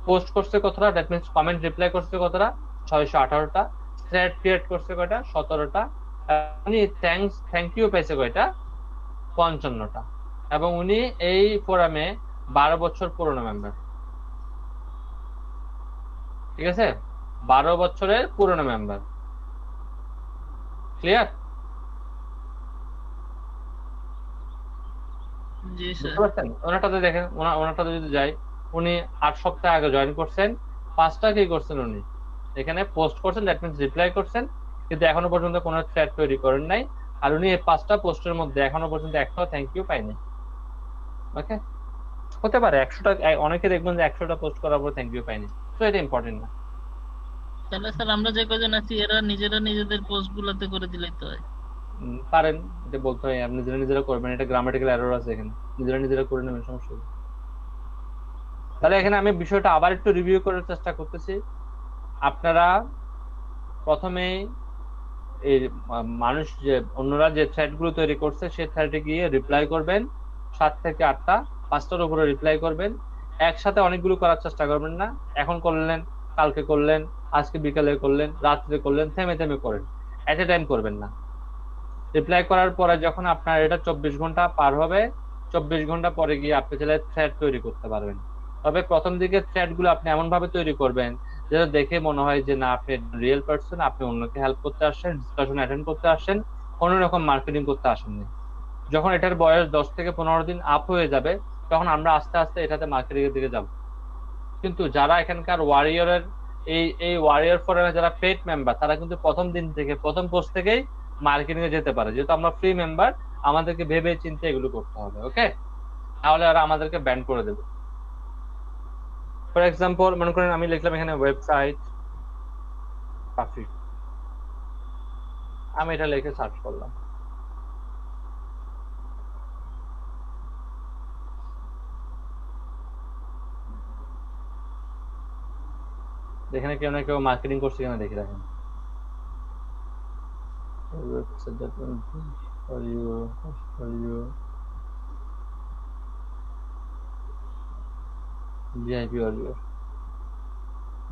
পোস্ট করছে কতটা, দ্যাট মিন্স কমেন্ট রিপ্লাই করছে কতটা, 618টা, থ্রেড ক্রিয়েট করছে কয়টা, 17টা, উনি থ্যাংক ইউ পাইছে কয়টা, 55টা, এবং উনি এই ফোরামে 12 বছর পুরনো মেম্বার। ঠিক আছে, 12 বছরের পুরনো মেম্বার। ক্লিয়ার? জি স্যার। বুঝতে পারছেন? ওনারটাতে দেখেন, ওনারটাতে যদি যাই, উনি 8 সপ্তাহ আগে জয়েন করছেন, 5টা কি করছেন উনি এখানে পোস্ট করছেন, দ্যাট মিন্স রিপ্লাই করছেন, কিন্তু এখনো পর্যন্ত কোনো থ্রেড তৈরি করেন নাই, আর উনি এই 5টা পোস্টের মধ্যে এখনো পর্যন্ত একটাও থ্যাংক ইউ পায়নি। ওকে, হতে পারে 100টা, অনেকে দেখবেন যে 100টা পোস্ট করার পর থ্যাংক ইউ পায়নি, তো এটা ইম্পর্টেন্ট না। তাহলে স্যার আমরা যে কজন আছি এরা নিজেরা নিজেদের পোস্ট গুলাতে করে দিলেই তো হয়। পারেন, এটা বলতে হয় আপনি নিজেরা করবেন, এটা গ্রামাটিক্যাল এরর আছে এখানে, নিজেরা করে নেবেন, সমস্যা নেই। তাহলে এখানে আমি বিষয়টা আবার একটু রিভিউ করার চেষ্টা করতেছি। আপনারা প্রথমেই এই মানুষ যে অন্যরা যে থ্রেড গুলো তৈরি করছে সেই থ্রেডে গিয়ে রিপ্লাই করবেন, 7 থেকে 8টা, 5টার উপরে রিপ্লাই করবেন। একসাথে অনেকগুলো করার চেষ্টা করবেন না, এখন করলেন, কালকে করলেন, আজকে বিকালে করলেন, রাত্রে করলেন, থেমে থেমে করেন, এট এ টাইম করবেন না। রিপ্লাই করার পরে যখন আপনার এটা 24 ঘন্টা পার হবে, 24 ঘন্টা পরে গিয়ে আপনি চাইলে থ্রেড তৈরি করতে পারবেন। তবে প্রথম দিকে থ্রেড গুলো আপনি এমন ভাবে তৈরি করবেন যেটা দেখে মনে হয় যে না আপনি রিয়েল পারসন, আপনি অন্যকে হেল্প করতে আসছেন, ডিসকাশন অ্যাটেন্ড করতে আসছেন, কোনো রকম মার্কেটিং করতে আসেননি। যখন এটার বয়স 10 থেকে 15 দিন আপ হয়ে যাবে তখন আমরা আস্তে আস্তে এটাতে মার্কেটিং এর দিকে যাব। কিন্তু যারা এখানকার ওয়ারিয়রের এই ওয়ারিয়র ফোরামে যারা পেড মেম্বার, তারা কিন্তু প্রথম দিন থেকে প্রথম পোস্ট থেকেই মার্কেটিং এ যেতে পারে, যেহেতু আমরা ফ্রি মেম্বার, আমাদেরকে ভেবে চিন্তে এগুলো করতে হবে। ওকে, তাহলে ওরা আমাদেরকে ব্যান করে দেবে। ফর এক্সাম্পল মনে করেন আমি লিখলাম এখানে ওয়েবসাইট কাফি, আমি এটা লিখে সার্চ করলাম, এখানে কেউ না কেউ মার্কেটিং করছে কিনা দেখে রাখেন।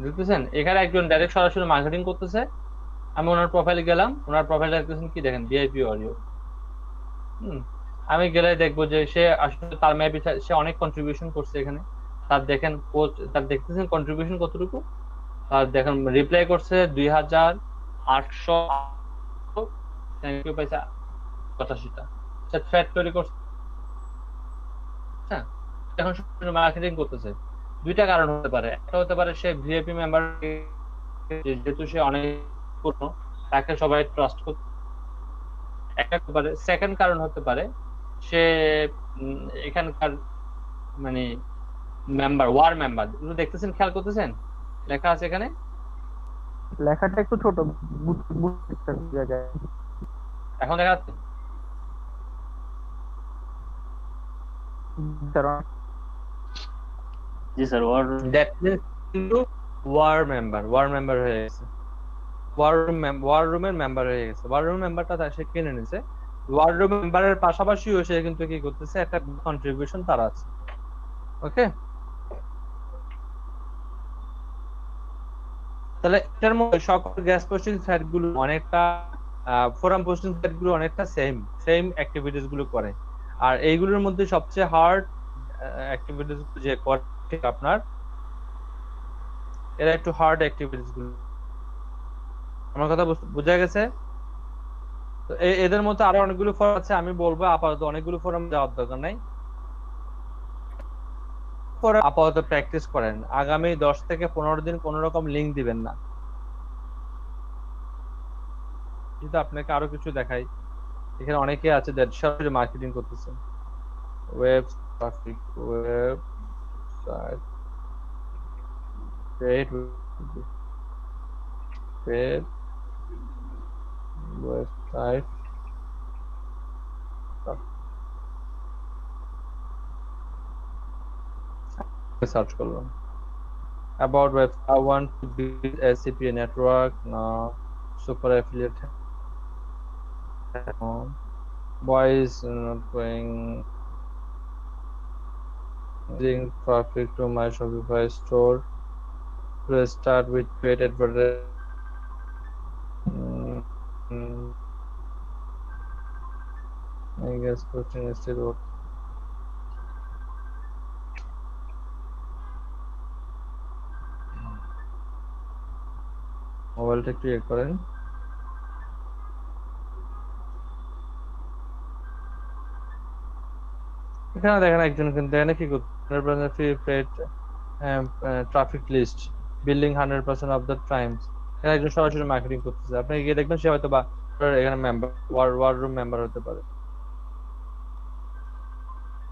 বুঝতেছেন, এখানে একজন ডাইরেক্ট সরাসরি মার্কেটিং করতেছে, আমি ওনার প্রোফাইলে গেলাম, ওনার প্রোফাইলে দেখতেছেন কি দেখেন, ভিআইপি অডিও। আমি গেলে দেখবো যে সে আসলে তার মেবি সে অনেক কন্ট্রিবিউশন করছে এখানে, তার দেখেন পোস্ট, তার দেখতেছেন কন্ট্রিবিউশন কতটুকু, আর দেখেন রিপ্লাই করছে 2800, থ্যাংক ইউ পাইছে 85টা, সে থ্রেড তৈরি করছে। হ্যাঁ, এখন মার্কেটিং করতেছে। দুইটা কারণ হতে পারে, একটা হতে পারে সে ভিআইপি মেম্বার, যেহেতু সে অনেক পুরনো, তাকে সবাই ট্রাস্ট করতে, একটা হতে পারে। সেকেন্ড কারণ হতে পারে সে এখানকার মানে মেম্বার, ওয়ার মেম্বার, দেখতেছেন, খেয়াল করতেছেন লেখা আছে এখানে, লেখাটা একটু ছোট জায়গায়, এখন দেখা যাচ্ছে? জি স্যার। দ্যাট মিন্স কিন্তু ওয়ার মেম্বার হয়ে গেছে, ওয়ার রুমের মেম্বার হয়ে গেছে, ওয়ার রুম মেম্বারটা সে কিনে নিছে, ওয়ার রুম মেম্বারের পাশাপাশি সে কিন্তু কি করতেছে, একটা কন্ট্রিবিউশন তার আছে। ওকে, তাহলে এটার মধ্যে সকল গ্যাস পোস্টিং সাইট গুলো অনেকটা ফোরাম পোস্টিং সাইট গুলো অনেকটা সেম অ্যাক্টিভিটিস গুলো করে। আর এইগুলোর মধ্যে সবচেয়ে হার্ড অ্যাক্টিভিটিস যে করে আপনার, এরা একটু হার্ড অ্যাক্টিভিটিস গুলো। আমার কথা বোঝা গেছে? তো এদের মধ্যে আরো অনেকগুলো ফোরাম আছে, আমি বলবো আপাতত অনেকগুলো ফোরাম যাওয়ার দরকার নাই, আপাতত প্র্যাকটিস করেন। আগামী 10 থেকে 15 দিন কোন রকম লিংক দিবেন না। কিন্তু আপনাকে আরো কিছু দেখাই, এখানে অনেকে আছে যারা সরাসরি মার্কেটিং করতেছে। Web traffic, web site, paid website, search করলাম about web. I want to build a CPA network now, super affiliate. Boys not going bring traffic to my Shopify store. Let's start with paid advertising. I guess posting is still work. মোবাইলটা একটু ইয়ে করেন। এখানে দেখেন একজন কিন্তু এখানে কি করতে traffic list building 100% of the times, এখানে একজন সরাসরি মার্কেটিং করতেছে। আপনি গিয়ে দেখবেন সে হয়তো বা এখানে মেম্বার ওয়ার রুম মেম্বার হতে পারে।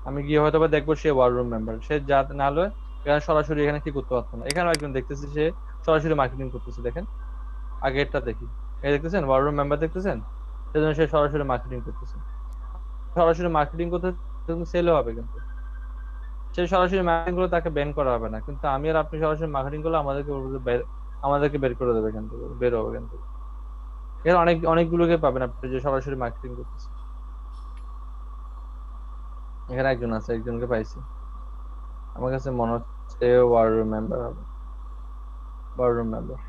আমি গিয়ে হয়তো বা দেখবো সে ওয়ার রুম মেম্বার, সে যা না হলে এখানে সরাসরি এখানে কি করতে পারতো না। এখানে একজন দেখতেছি সে সরাসরি মার্কেটিং করতেছে। দেখেন আগেরটা দেখি, এই দেখতেছেন ওয়ার রুম মেম্বার দেখতেছেন, সেজন্য সে সরাসরি মার্কেটিং করতেছে। সরাসরি মার্কেটিং করতে সেলও হবে, কিন্তু সে সরাসরি মার্কেটিং করলে তাকে ব্যান করা হবে না। কিন্তু আমি আর আপনি সরাসরি মার্কেটিং করলে আমাদেরকে বের করে দেবে, কিন্তু বের হবে। কিন্তু এর অনেকগুলোকে পাবেন আপনি যে সরাসরি মার্কেটিং করতেছে। এখানে একজন আছে, একজনকে পাইছি, আমার কাছে মনে হচ্ছে ওয়ার রুম মেম্বার হবে। ওয়ার রুম মেম্বার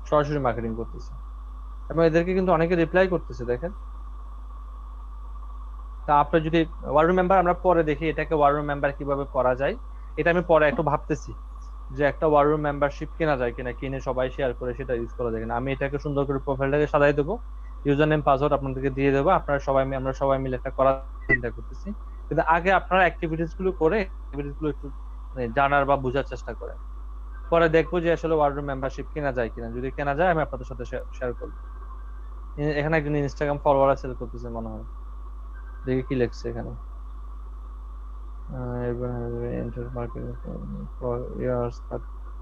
সরাসরি মার্কেটিং করতেছে এবং এদেরকে কিন্তু অনেকে রিপ্লাই করতেছে। দেখেন, তা আপনার যদি ওয়ার রুম মেম্বার, আমরা পরে দেখি এটাকে ওয়ার রুম মেম্বার কিভাবে করা যায়। এটা আমি পরে একটু ভাবতেছি যে একটা ওয়ার রুম মেম্বারশিপ কেনা যায় কিনা, কিনে সবাই শেয়ার করে সেটা ইউজ করা যায় কিনা। আমি এটাকে সুন্দর করে প্রোফাইলটাকে সাজাই দেবো, ইউজার নেম পাসওয়ার্ড আপনাদেরকে দিয়ে দেবো, আপনারা আমরা সবাই মিলে একটা করার চিন্তা করতেছি। কিন্তু আগে আপনারা অ্যাক্টিভিটিস গুলো করে অ্যাক্টিভিটিস গুলো একটু জানার বা বোঝার চেষ্টা করেন। পরে দেখবো যে আসলে ওয়ার রুম মেম্বারশিপ কেনা যায় কিনা। যদি কেনা যায় আমি আপনাদের সাথে শেয়ার করবো। এখানে একজন ইনস্টাগ্রাম ফলোয়ার সেল করতেছে মনে হয়, দেখি কি লিখছে এখানে। Marketing for years, but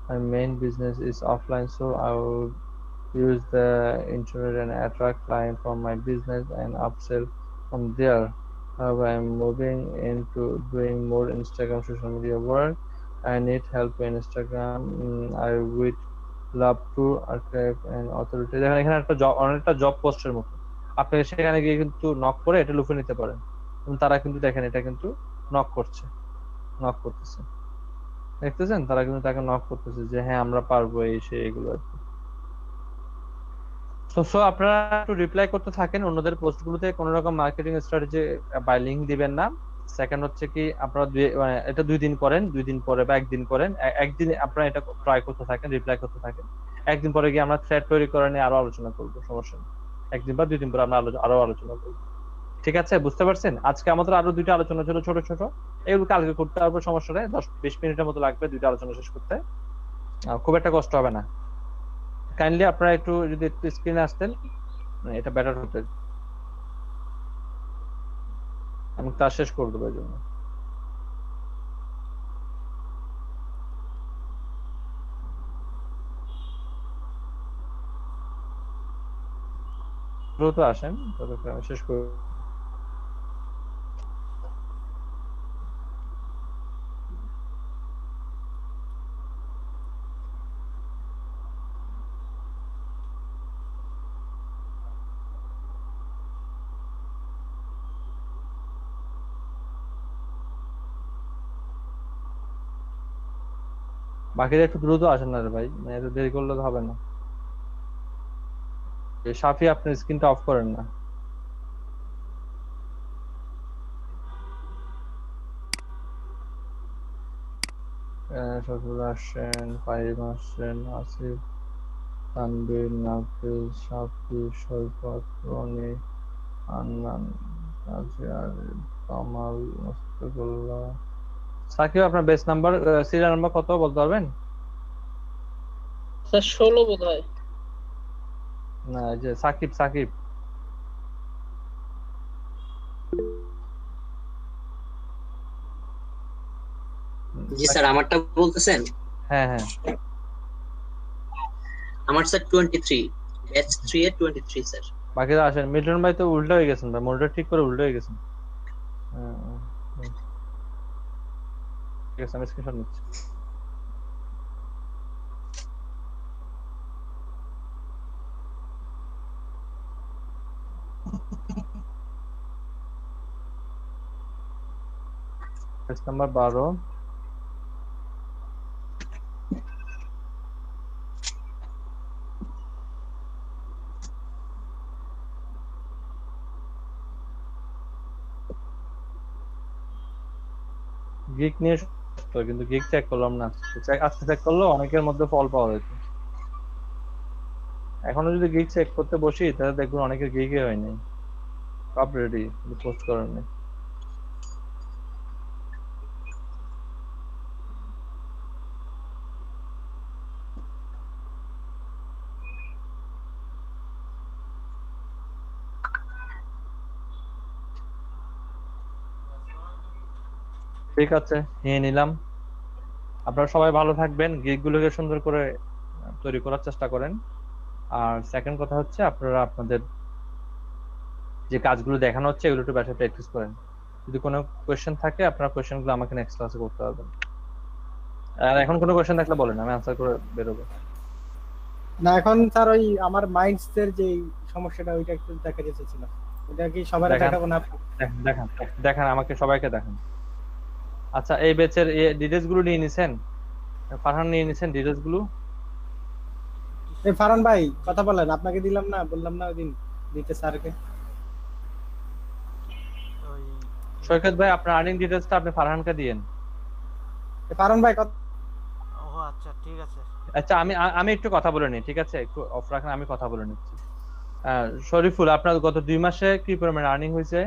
my main business is offline, so I would use the internet and attract clients from my business and upsell from there. However, I'm moving into doing more Instagram social media work. I need help in Instagram. I would love to archive and authority. এখানে একটা job, অনেকটা job পোস্টের মতো। আপনি সেখানে গিয়ে কিন্তু knock করে এটা লুফে নিতে পারেন। তারা কিন্তু দেখেন এটা কিন্তু নক করতেছে, দেখতেছেন? তারা কিন্তু তাকে নক করতেছে যে হ্যাঁ আমরা পারবো, এই সে এগুলো আর কি। সো আপনারা একটু রিপ্লাই করতে থাকেন অন্যদের পোস্টগুলোতে, কোনো রকম মার্কেটিং স্ট্র্যাটেজি বা লিংক দিবেন না। সেকেন্ড হচ্ছে কি আপনারা এটা 2 দিন করেন, 2 দিন পরে বা 1 দিন করেন, একদিন আপনারা এটা ট্রাই করতে থাকেন, রিপ্লাই করতে থাকেন। 1 দিন পরে গিয়ে আমরা থ্রেড তৈরি করে নিয়ে আরো আলোচনা করবো, সমস্যা নেই। 1 দিন বা 2 দিন পরে আমরা আরো আলোচনা করবো। ঠিক আছে, বুঝতে পারছেন? আজকে আমাদের আরো 2টা আলোচনা ছিল ছোট ছোট, এগুলো কালকে করতে পারবো, সমস্যা নেই। 10-20 মিনিটের মতো লাগবে 2টা আলোচনা শেষ করতে, খুব একটা কষ্ট হবে না। কাইন্ডলি আপনারা একটু যদি একটু স্ক্রিনে আসতেন, এটা বেটার হতো। আমি ক্লাস শেষ করে দেবো এই জন্য। দ্রুত আসেন, ততক্ষণ আমি শেষ করে। বাকিরা একটু দ্রুত আসেন না রে ভাই, মানে এত দেরি করলে তো হবে না। সাফি আপনি স্ক্রিনটা অফ করেন না। শফিউল আসছেন, ফাহিম আসছেন, আসিফ, তানভীর, নাফিস, সাফি, সৈকত, রনি, আন্নান, কাজিয়ার, কামাল, মুস্তাকুল্লাহ। সাকিব আপনার বেস নাম্বার, সিরিয়াল নাম্বার কত বলতে পারবেন? স্যার 16 বোধহয়। না, এই যে সাকিব, সাকিব জি স্যার, আমারটা বলতেছেন? হ্যাঁ হ্যাঁ, আমার স্যার 23, ব্যাচ 3 এর 23 স্যার। বাকিরা আসেন। মিল্টন ভাই তো উল্টো হয়ে গেছেন ভাই, মনিটর ঠিক করে উল্টো হয়ে গেছেন। হ্যাঁ, হ্যাঁ। ঠিক আছে, আমি স্ক্রিনশট নিচ্ছি। Page number 12। গিক নিয়ে সুস্থ, কিন্তু গিক চেক করলাম না। আজকে চেক করলো অনেকের মধ্যে ফল পাওয়া যেত। এখনো যদি গিক চেক করতে বসি তাহলে দেখুন অনেকের গিকই হয়নি, সব রেডি, পোস্ট করার নেই। ঠিক আছে, নিয়ে নিলাম। আপনারা সবাই ভালো থাকবেন, গিগ গুলোকে সুন্দর করে তৈরি করার চেষ্টা করেন। আর সেকেন্ড কথা হচ্ছে আপনারা আপনাদের যে কাজগুলো দেখানো হচ্ছে এগুলো একটু বাসায় প্র্যাকটিস করেন। যদি কোনো কোয়েশ্চেন থাকে আপনারা কোয়েশ্চেনগুলো আমাকে নেক্সট ক্লাসে করতে পারবেন। আর এখন কোনো কোয়েশ্চেন থাকলে বলেন, আমি আনসার করে বেরোবো। না এখন স্যার ওই আমার মাইন্ডসের যে সমস্যাটা ওইটা একটু দেখা যেতেছিল, ওটা কি সবার দেখাবো না? দেখান দেখান, আমাকে সবাইকে দেখান। আচ্ছা, এই ব্যাচের ডিটেইলস গুলো নিয়ে নিছেন? ফারহান নিয়ে নিছেন ডিটেইলস গুলো? এই ফারহান ভাই কথা বলেন, আপনাকে দিলাম না, বললাম না ওইদিন দিতে স্যারকে। সৈকত ভাই আপনার আর্নিং ডিটেইলসটা আপনি ফারহানকে দিয়েন। ফারহান ভাই কথা। ও আচ্ছা ঠিক আছে। আচ্ছা, আমি একটু কথা বলে নিই, ঠিক আছে? একটু অফ রাখেন, আমি কথা বলে নিচ্ছি। শরীফুল, আপনার গত 2 মাসে কি পরিমাণ আর্নিং হয়েছে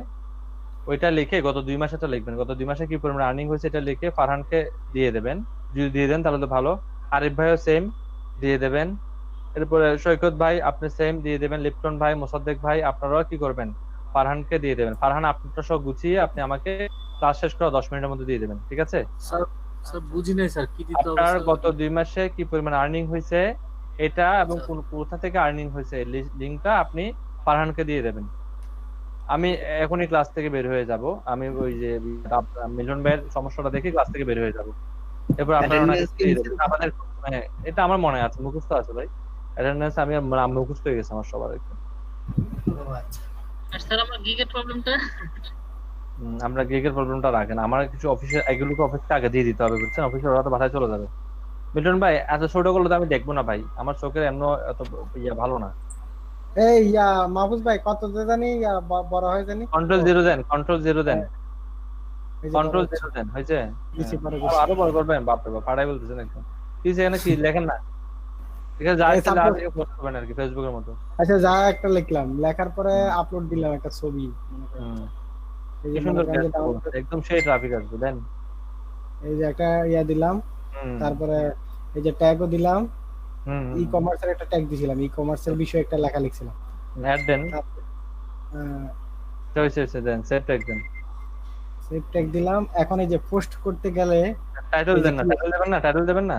ওইটা লিখে, গত 2 মাসেটা লিখবেন, গত 2 মাসে কি পরিমাণ আর্নিং হয়েছে এটা লিখে ফারহানকে দিয়ে দেবেন। যদি দিয়ে দেন তাহলে তো ভালো। আরিফ ভাইও সেম দিয়ে দেবেন। এরপরে সৈকত ভাই আপনি সেম দিয়ে দেবেন। লিপ্টন ভাই, মোসাদ্দেক ভাই আপনারাও কি করবেন, ফারহানকে দিয়ে দেবেন। ফারহান আপনারটা সব গুছিয়ে আপনি আমাকে ক্লাস শেষ করা 10 মিনিটের মধ্যে দিয়ে দেবেন, ঠিক আছে? স্যার স্যার বুঝি নাই স্যার, কি দিতে হবে আপনার স্যার? গত 2 মাসে কি পরিমাণ আর্নিং হয়েছে এটা এবং কোথা থেকে আর্নিং হয়েছে লিংকটা আপনি ফারহানকে দিয়ে দেবেন। আমি এখনই ক্লাস থেকে বের হয়ে যাব, আমি ওই যে মিলন ভাইয়ের সমস্যাটা দেখে ক্লাস থেকে বের হয়ে যাব। এরপর আপনারা ওনাকে দিয়ে দেবেন। আমাদের মানে এটা আমার মনে আছে, মুখস্থ আছে ভাই। অ্যাটেন্ডেন্স আমি মুখস্থ হয়ে গেছে আমার সবার একটু। আর স্যার আমার গিগের প্রবলেমটা? আমরা গিগের প্রবলেমটা রাখেন, আমার কিছু অফিসের এগুলোকে অফিসে আগে দিয়ে দিতে হবে, বুঝছেন? অফিসের ওরা তো বাসায় চলে যাবে। মিলন ভাই এত ছোট করলে তো আমি দেখবো না ভাই, আমার চোখের এমন এত ভালো না। এই মাহফুজ ভাই কত জানি বড় হয় জানি, কন্ট্রোল 0 দেন, কন্ট্রোল 0 দেন, কন্ট্রোল 0 দেন, হয়েছে? আরো বড় করবেন, বাপ রে বাপ, পাড়াই বলতেছেন একদম। কি এখানে কি লেখেন না? ঠিক আছে, যা ইচ্ছা আজকে পোস্ট করবেন আর কি, ফেসবুকের মতো। আচ্ছা, যা একটা লিখলাম, লেখার পরে আপলোড দিলাম একটা ছবি, এই সুন্দর একদম সেই ট্রাফিক আসবে দেন। এই যে একটা দিলাম, তারপরে এই যে ট্যাগও দিলাম, ই কমার্সের একটা ট্যাগ দিছিলাম, ই কমার্সের বিষয়ে একটা লেখা লিখছিলাম। অ্যাড দেন, দেন সেভ ট্যাগ দেন, সেভ ট্যাগ দিলাম। এখন এই যে পোস্ট করতে গেলে টাইটেল দেন না, টাইটেল দেবেন না, টাইটেল দেবেন না,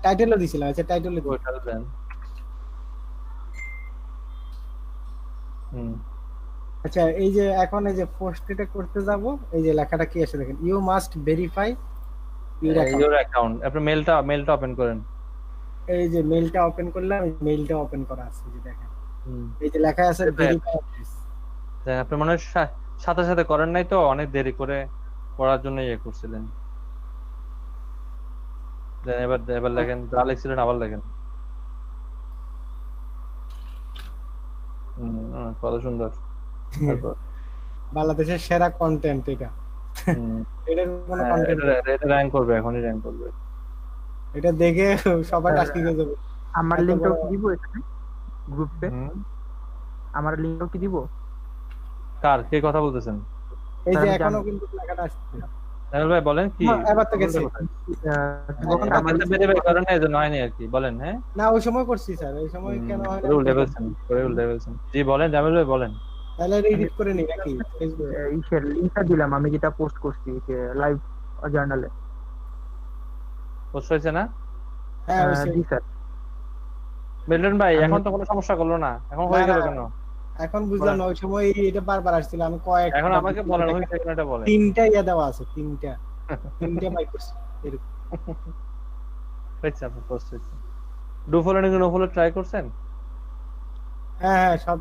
টাইটেলও দিছিলাম। আচ্ছা, টাইটেলও দেন। আচ্ছা, এই যে এখন এই যে পোস্টটা করতে যাব, এই যে লেখাটা কি আছে দেখেন, you must verify your account. আপনি মেলটা ওপেন করেন। এই যে মেলটা ওপেন করলাম, এই মেলটা ওপেন করা আছে, যে দেখেন এই যে লেখা আছে ভেরিফাই অ্যাড্রেস। আপনি মনে হয় সাথে সাথে করেন নাই তো, অনেক দেরি করে করার জন্য করছিলেন। দেন এবার লেখেন, যা লিখছিলেন আবার লেখেন। কত সুন্দর। তারপর বাংলাদেশের সেরা কন্টেন্ট এটা। এটার কোনো কন্টেন্ট এটা র্যাঙ্ক করবে, এখনই র্যাঙ্ক করবে। এটা দেখে সবাই টাস্ক হয়ে যাবে। আমার লিংকটাও কি দিব এখানে গ্রুপে? আমার লিংকটাও কি দিব? কার কে কথা বলতেছেন? এই যে এখনো কিন্তু লেখাটা আসছে। জামিল ভাই বলেন কি? এবার তো গেছে। আমার কাছে বের বের করেন না, এজন্য হয়নি আর কি। বলেন। হ্যাঁ না ওই সময় করছি স্যার, ওই সময় কেন হয় না? উল্টে ফেলছেন, উল্টে ফেলছেন। জি বলেন জামিল ভাই বলেন। তাহলে এডিট করে নি নাকি ফেসবুকে? এই লিংকটা দিলাম আমি, যেটা পোস্ট করছি যে লাইভ জার্নালে। পোস্ট হয়েছে না? হ্যাঁ জি স্যার। মিলন ভাই এখন তো কোনো সমস্যা করলো না, এখন হয়ে গেল কেন? এখন বুঝলাম না, ওই সময় এটা বারবার আসছিল। আমি কয়েক এখন আমাকে বলেন হয়েছে কেন এটা বলেন। তিনটা ইয়া দেওয়া আছে, তিনটা বাই করছি এরকম। আচ্ছা আপনি পোস্ট হয়েছে। ডু ফলো নাকি নো ফলো ট্রাই করছেন? হ্যাঁ সব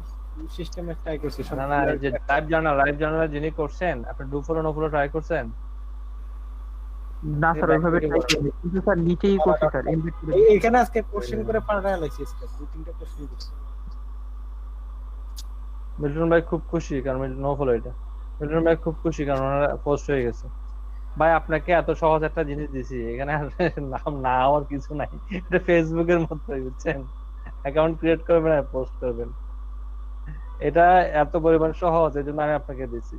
সিস্টেমে ট্রাই করছি সব। না এই যে লাইভ জার্নাল যিনি করছেন, আপনি do follow no follow try করছেন? না স্যার ওইভাবে ট্রাই করিনি, কিন্তু স্যার নিচেই করছি স্যার। এখানে আজকে কোশ্চেন করে পাল্টা অ্যানালাইসিস করে দুই তিনটা কোশ্চেন করছি। মিল্টন ভাই খুব খুশি কারণ নো ফলো এটা। মিল্টন ভাই খুব খুশি কারণ ওনারা পোস্ট হয়ে গেছে। ভাই আপনাকে এত সহজ একটা জিনিস দিছি, এখানে নাম না হওয়ার কিছু নাই। এটা ফেসবুকের মতোই, বুঝছেন? অ্যাকাউন্ট ক্রিয়েট করবেন আর পোস্ট করবেন, এটা এত পরিমাণ সহজ, এই জন্য আমি আপনাকে দিছি।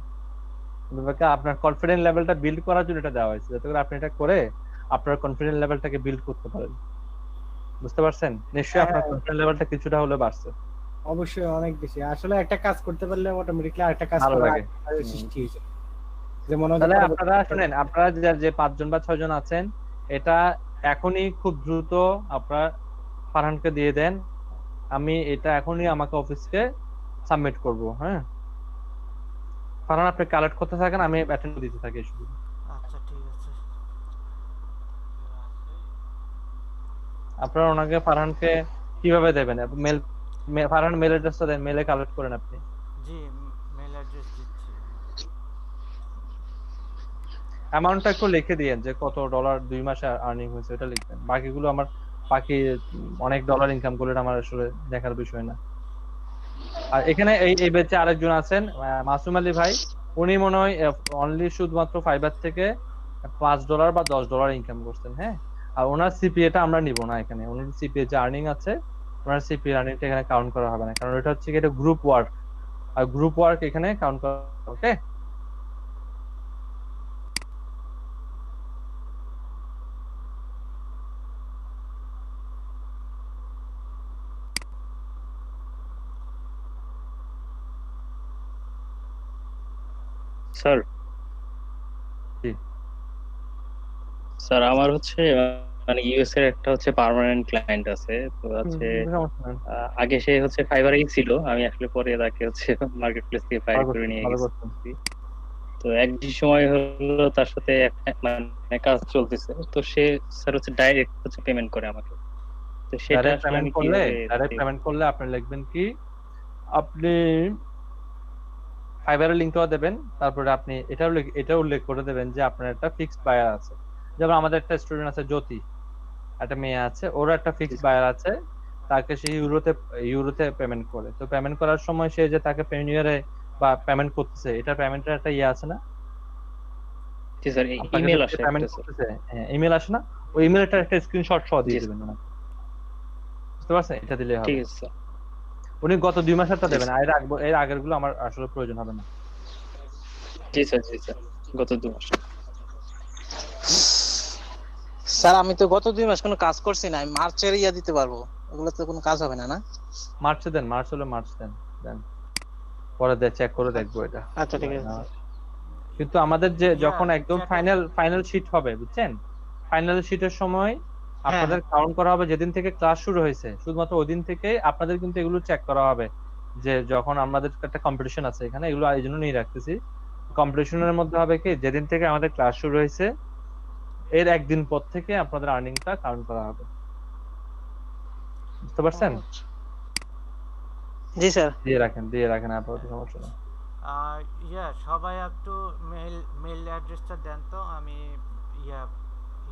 আপনার কনফিডেন্স লেভেলটা বিল্ড করার জন্য এটা দেওয়া হয়েছে, যাতে করে আপনি এটা করে আপনার কনফিডেন্স লেভেলটাকে বিল্ড করতে পারেন। বুঝতে পারছেন? নিশ্চয়ই আপনার কনফিডেন্স লেভেলটা কিছুটা হলে বাড়ছে। অবশ্যই অনেক বেশি। আসলে একটা কাজ করতে পারলে অটোমেটিক্যালি আরেকটা কাজ ভালো করার লাগে। সৃষ্টি হয়ে যায়। যেমন তাহলে আপনারা শুনেন, আপনারা যে 5 জন বা 6 জন আছেন, এটা এখনই খুব দ্রুত আপনারা ফারহানকে দিয়ে দেন। আমি এটা এখনই আমাকে অফিসকে সাবমিট করব। হ্যাঁ ফারহান আপনি কালেক্ট করতে থাকেন, আমি অ্যাটেন্ড দিতে থাকি শুধু। আচ্ছা ঠিক আছে। আপনারা ওনাকে ফারহানকে কিভাবে দেবেন? মেল ফারহান মেল অ্যাড্রেসটা দেন, মেলে কালেক্ট করেন আপনি। জি মেল অ্যাড্রেস দিচ্ছি। অ্যামাউন্টটা একটু লিখে দিয়েন যে কত ডলার 2 মাসে আর্নিং হয়েছে, এটা লিখবেন। বাকিগুলো আমার বাকি অনেক ডলার ইনকাম করলে আমার আসলে দেখার বিষয় না। আর এখানে এই ব্যাচে আরেকজন আছেন মাসুম আলী ভাই, উনি মনে হয় অনলি শুধুমাত্র ফাইবার থেকে $5 বা $10 ইনকাম করছেন। হ্যাঁ আর ওনার সিপিএটা আমরা নিব না এখানে। ওনার সিপিএ যে আর্নিং আছে, ওনার সিপিএ আর্নিংটা এখানে কাউন্ট করা হবে না, কারণ এটা হচ্ছে কি এটা গ্রুপ ওয়ার্ক, আর গ্রুপ ওয়ার্ক এখানে কাউন্ট করা। ওকে স্যার জি স্যার আমার হচ্ছে মানে ইউএস এর একটা হচ্ছে পার্মানেন্ট ক্লায়েন্ট আছে, তো হচ্ছে আগে সে হচ্ছে ফাইবারেই ছিল, আমি আসলে পরে তাকে হচ্ছে মার্কেট প্লেস থেকে ফায়ার করে নিয়ে গেছি। তো একদিন সময় হলো তার সাথে মানে কাজ চলতেছে, তো সে স্যার হচ্ছে ডাইরেক্ট হচ্ছে পেমেন্ট করে আমাকে। তো সেটা আসলে আমি ডাইরেক্ট পেমেন্ট করলে আপনি লিখবেন কি, আপনি ফাইবারের লিংকটাও দেবেন, তারপরে আপনি এটা উল্লেখ করে দেবেন যে আপনার একটা ফিক্সড বায়ার আছে। যেমন আমাদের একটা স্টুডেন্ট আছে জ্যোতি, একটা মেয়ে আছে, ওর একটা ফিক্সড বায়ার আছে, তাকে সে ইউরোতে পেমেন্ট করে। তো পেমেন্ট করার সময় সে যে তাকে পেনিয়ারে বা পেমেন্ট করতেছে, এটা পেমেন্টের একটা ইয়ে আছে না? জি স্যার ইমেল আসে, পেমেন্ট করতেছে, হ্যাঁ ইমেল আসে না? ওই ইমেলটা একটা স্ক্রিনশট সহ দিয়ে দিবেন না, বুঝতে পারছেন? এটা দিলে হবে। ঠিক আছে স্যার। উনি গত 2 মাসেরটা দেবেন, এর আগের গুলো আমার আসলে প্রয়োজন হবে না। জি স্যার গত 2 মাস। স্যার আমি তো গত 2 মাস কোনো কাজ করছি না, আমি মার্চের ইয়া দিতে পারবো, ওগুলো তো কোনো কাজ হবে না? না মার্চে দেন, মার্চ হলে মার্চ দেন, পরে চেক করে দেখবো এটা। আচ্ছা ঠিক আছে। কিন্তু আমাদের যে যখন একদম ফাইনাল শীট হবে, বুঝছেন, ফাইনাল শীটের সময় আপনাদের কাউন্ট করা হবে যেদিন থেকে ক্লাস শুরু হয়েছে, শুধুমাত্র ওই দিন থেকে আপনাদের কিন্তু এগুলো চেক করা হবে। যে যখন আমাদের একটা কম্পিটিশন আছে এখানে, এগুলো এই জন্য নিয়ে রাখতেছি। কম্পিটিশনের মধ্যে হবে কি, যেদিন থেকে আমাদের ক্লাস শুরু হয়েছে এর একদিন পর থেকে আপনাদের আর্নিংটা কাউন্ট করা হবে। বুঝতে পারছেন? জি স্যার। দিয়ে রাখেন আপাতত, সমস্যা নেই। সবাই একটু মেল অ্যাড্রেসটা দেন তো, আমি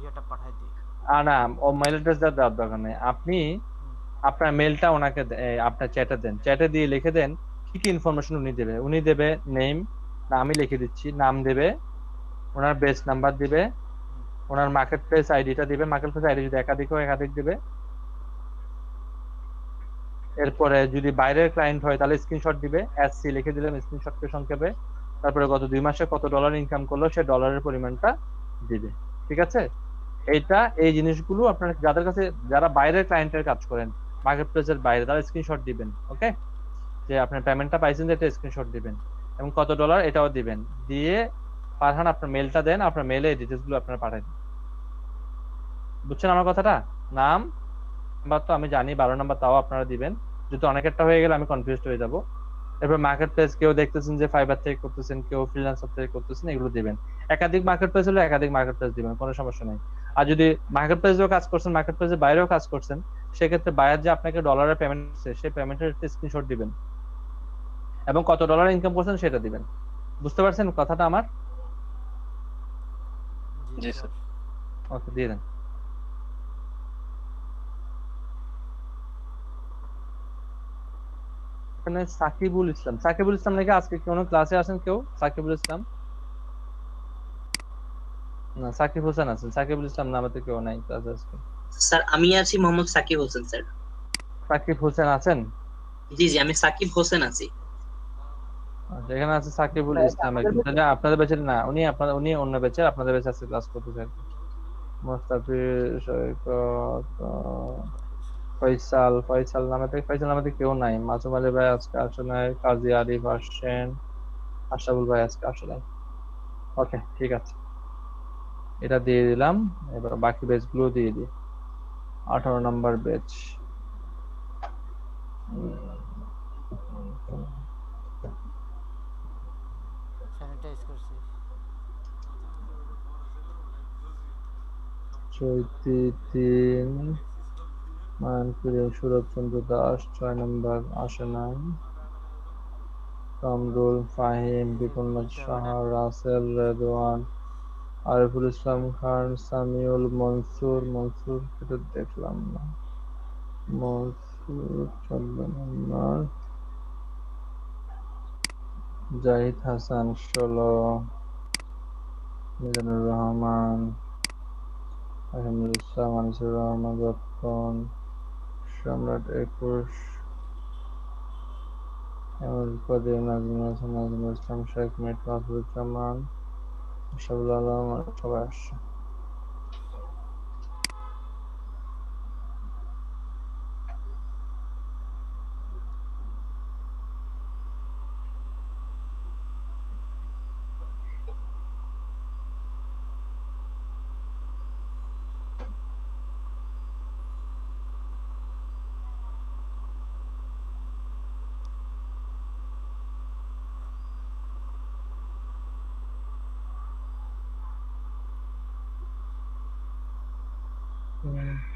ইয়েটা পাঠাই দিই। না, ও মেল অ্যাড্রেস দেওয়ার দরকার নেই। আপনি আপনার মেলটা ওনাকে আপনার চ্যাটে দেন, চ্যাটে দিয়ে লিখে দেন কি কি ইনফরমেশন উনি দেবে নেম, আমি লিখে দিচ্ছি, নাম দেবে, ওনার বেস নাম্বার দিবে, ওনার মার্কেট প্লেস আইডিটা দিবে, মার্কেট প্লেস আইডি যদি একাধিক হয় একাধিক দিবে। এরপরে যদি বাইরের ক্লায়েন্ট হয় তাহলে স্ক্রিনশট দিবে, এসসি লিখে দিলাম স্ক্রিনশটকে সংক্ষেপে। তারপরে গত 2 মাসে কত ডলার ইনকাম করলো সে ডলারের পরিমাণটা দিবে। ঠিক আছে, এই জিনিসগুলো আপনার যাদের কাছে যারা বাইরের ক্লায়েন্টের কাজ করেন মার্কেট প্লেসের বাইরে, তারা স্ক্রিনশট দিবেন। ওকে, যে আপনার পেমেন্টটা পাইছেন যে এটা স্ক্রিনশট দিবেন এবং কত ডলার এটাও দিবেন। দিয়ে ফারহান আপনার মেলটা দেন, আপনার মেলে এই ডিটেইলস গুলো আপনারা পাঠান। বুঝছেন আমার কথাটা? নাম নাম্বার তো আমি জানি, 12 নাম্বার তাও আপনারা দিবেন, যেহেতু অনেকেরটা হয়ে গেলে আমি কনফিউজড হয়ে যাব। এরপর মার্কেট প্লেস কেউ দেখতেছেন যে ফাইবার থেকে করতেছেন, কেউ ফ্রিল্যান্সার থেকে করতেছেন, এগুলো দিবেন। একাধিক মার্কেট প্লেস হলে একাধিক মার্কেট প্লেস দিবেন, কোনো সমস্যা নেই। আর যদি মার্কেট প্লেসেও কাজ করছেন, মার্কেট প্লেসের বাইরেও কাজ করছেন, সেক্ষেত্রে বায়ার যে আপনাকে ডলারের পেমেন্ট করছে সেই পেমেন্টের স্ক্রিনশট দিবেন এবং কত ডলার ইনকাম করছেন সেটা দিবেন। বুঝতে পারছেন কথাটা আমার? জি স্যার। ওকে, দিয়ে দেন। এখানে সাকিবুল ইসলাম নাকি আজকে কোনো ক্লাসে আসেন কেউ? সাকিবুল ইসলাম না, সাকিব হোসেন আছেন, সাকিবুল ইসলাম নামে তো কেউ নাই ক্লাসে আজকে। স্যার আমি আছি, মোহাম্মদ সাকিব হোসেন স্যার। সাকিব হোসেন আছেন? জি জি, আমি সাকিব হোসেন আছি। আচ্ছা, এখানে আছে সাকিবুল ইসলাম একজন, তাহলে আপনাদের ব্যাচের না, উনি অন্য ব্যাচের, আপনাদের ব্যাচে আজকে ক্লাস করতেছেন। মুস্তাফিজ, সৈকত, ফয়সাল নামে কেউ নাই। মাসুম আলী ভাই আজকে আসে নাই, কাজী আরিফ আসছেন, আশরাফুল ভাই আজকে আসে নাই। ওকে, ঠিক আছে, এটা দিয়ে দিলাম। এবার বাকি বেচ গুলো দিয়ে দিই। 18 নম্বর বেচ, স্যানিটাইজ করছি। চৈতি 3, মানপুরে সুরজ চন্দ্র দাস 6 নম্বর আসে নাই। কামরুল, ফাহিম, বিপুল সাহা, রাসেল, রেদওয়ান, আরিফুল ইসলাম খান, সামিউল, মনসুর এটা দেখলাম না। মনসুর 14 নম্বর, জাহিদ হাসান 16, মিজানুর রহমান, আহমদুল ইসলাম, আনিসুর রহমান রতন, সম্রাট 21, এমরুল কদির, নাজমুল হাসান, নাজমুল ইসলাম শেখ, মেট মাহফুজুজ্জামান, আশরাফুল আলম, সবাই আসছে।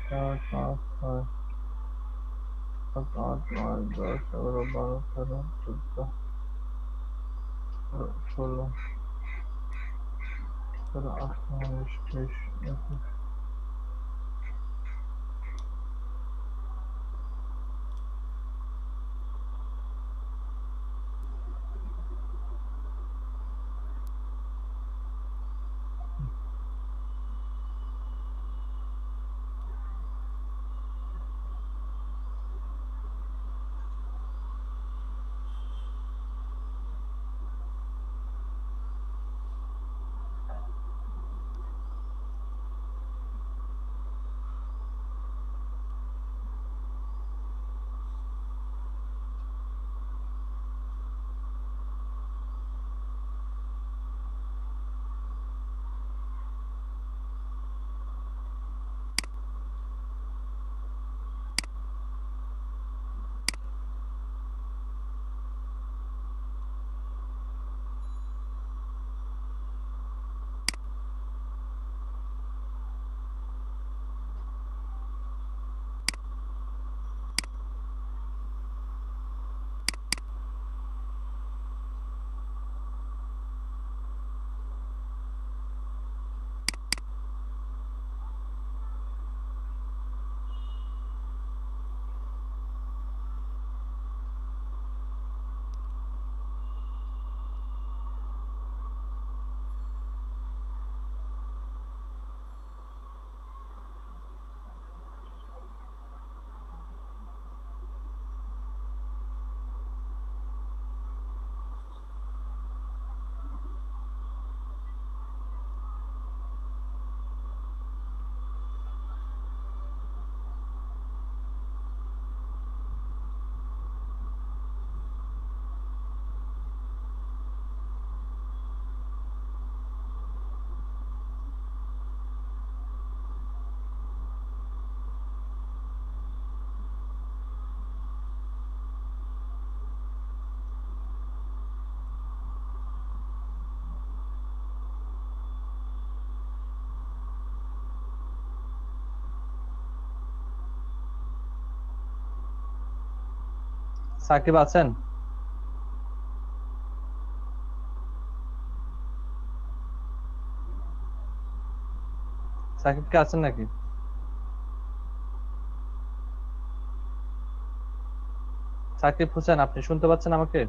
চার, পাঁচ, ছয়, সাত, আট, 9, 10, 11, 12, 13, 14, 16, 17, 18, 19, 20, 21। সাকিব আছেন? সাকিব কে আছেন নাকি? সাকিব হোসেন, আপনি শুনতে পাচ্ছেন আমাকে?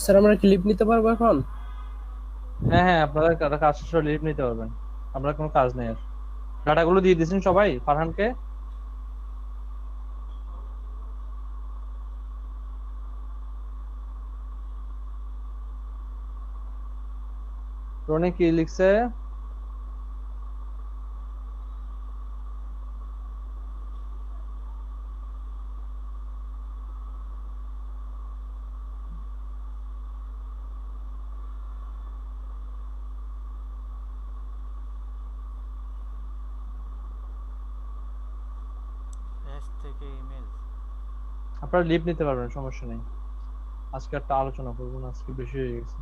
স্যার আমরা কি লিভ নিতে পারবো এখন? হ্যাঁ হ্যাঁ, আপনারা কাজ শেষ হলে লিভ নিতে পারবেন। আমরা কোনো কাজ নেই আর। ডাটাগুলো দিয়ে দিয়েছেন সবাই ফারহানকে? রনি কি লিখছে? এস থেকে ইমেল। আপনারা লিভ নিতে পারবেন, সমস্যা নেই। আজকে একটা আলোচনা করবো না, আজকে বেশি হয়ে গেছে।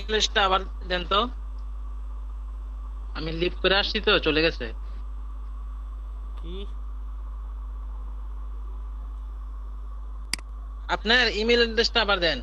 ইংলিশটা আবার দেন তো, আমি লিভ করে আসছি তো, চলে গেছে। কি আপনার ইমেল অ্যাড্রেসটা আবার দেন।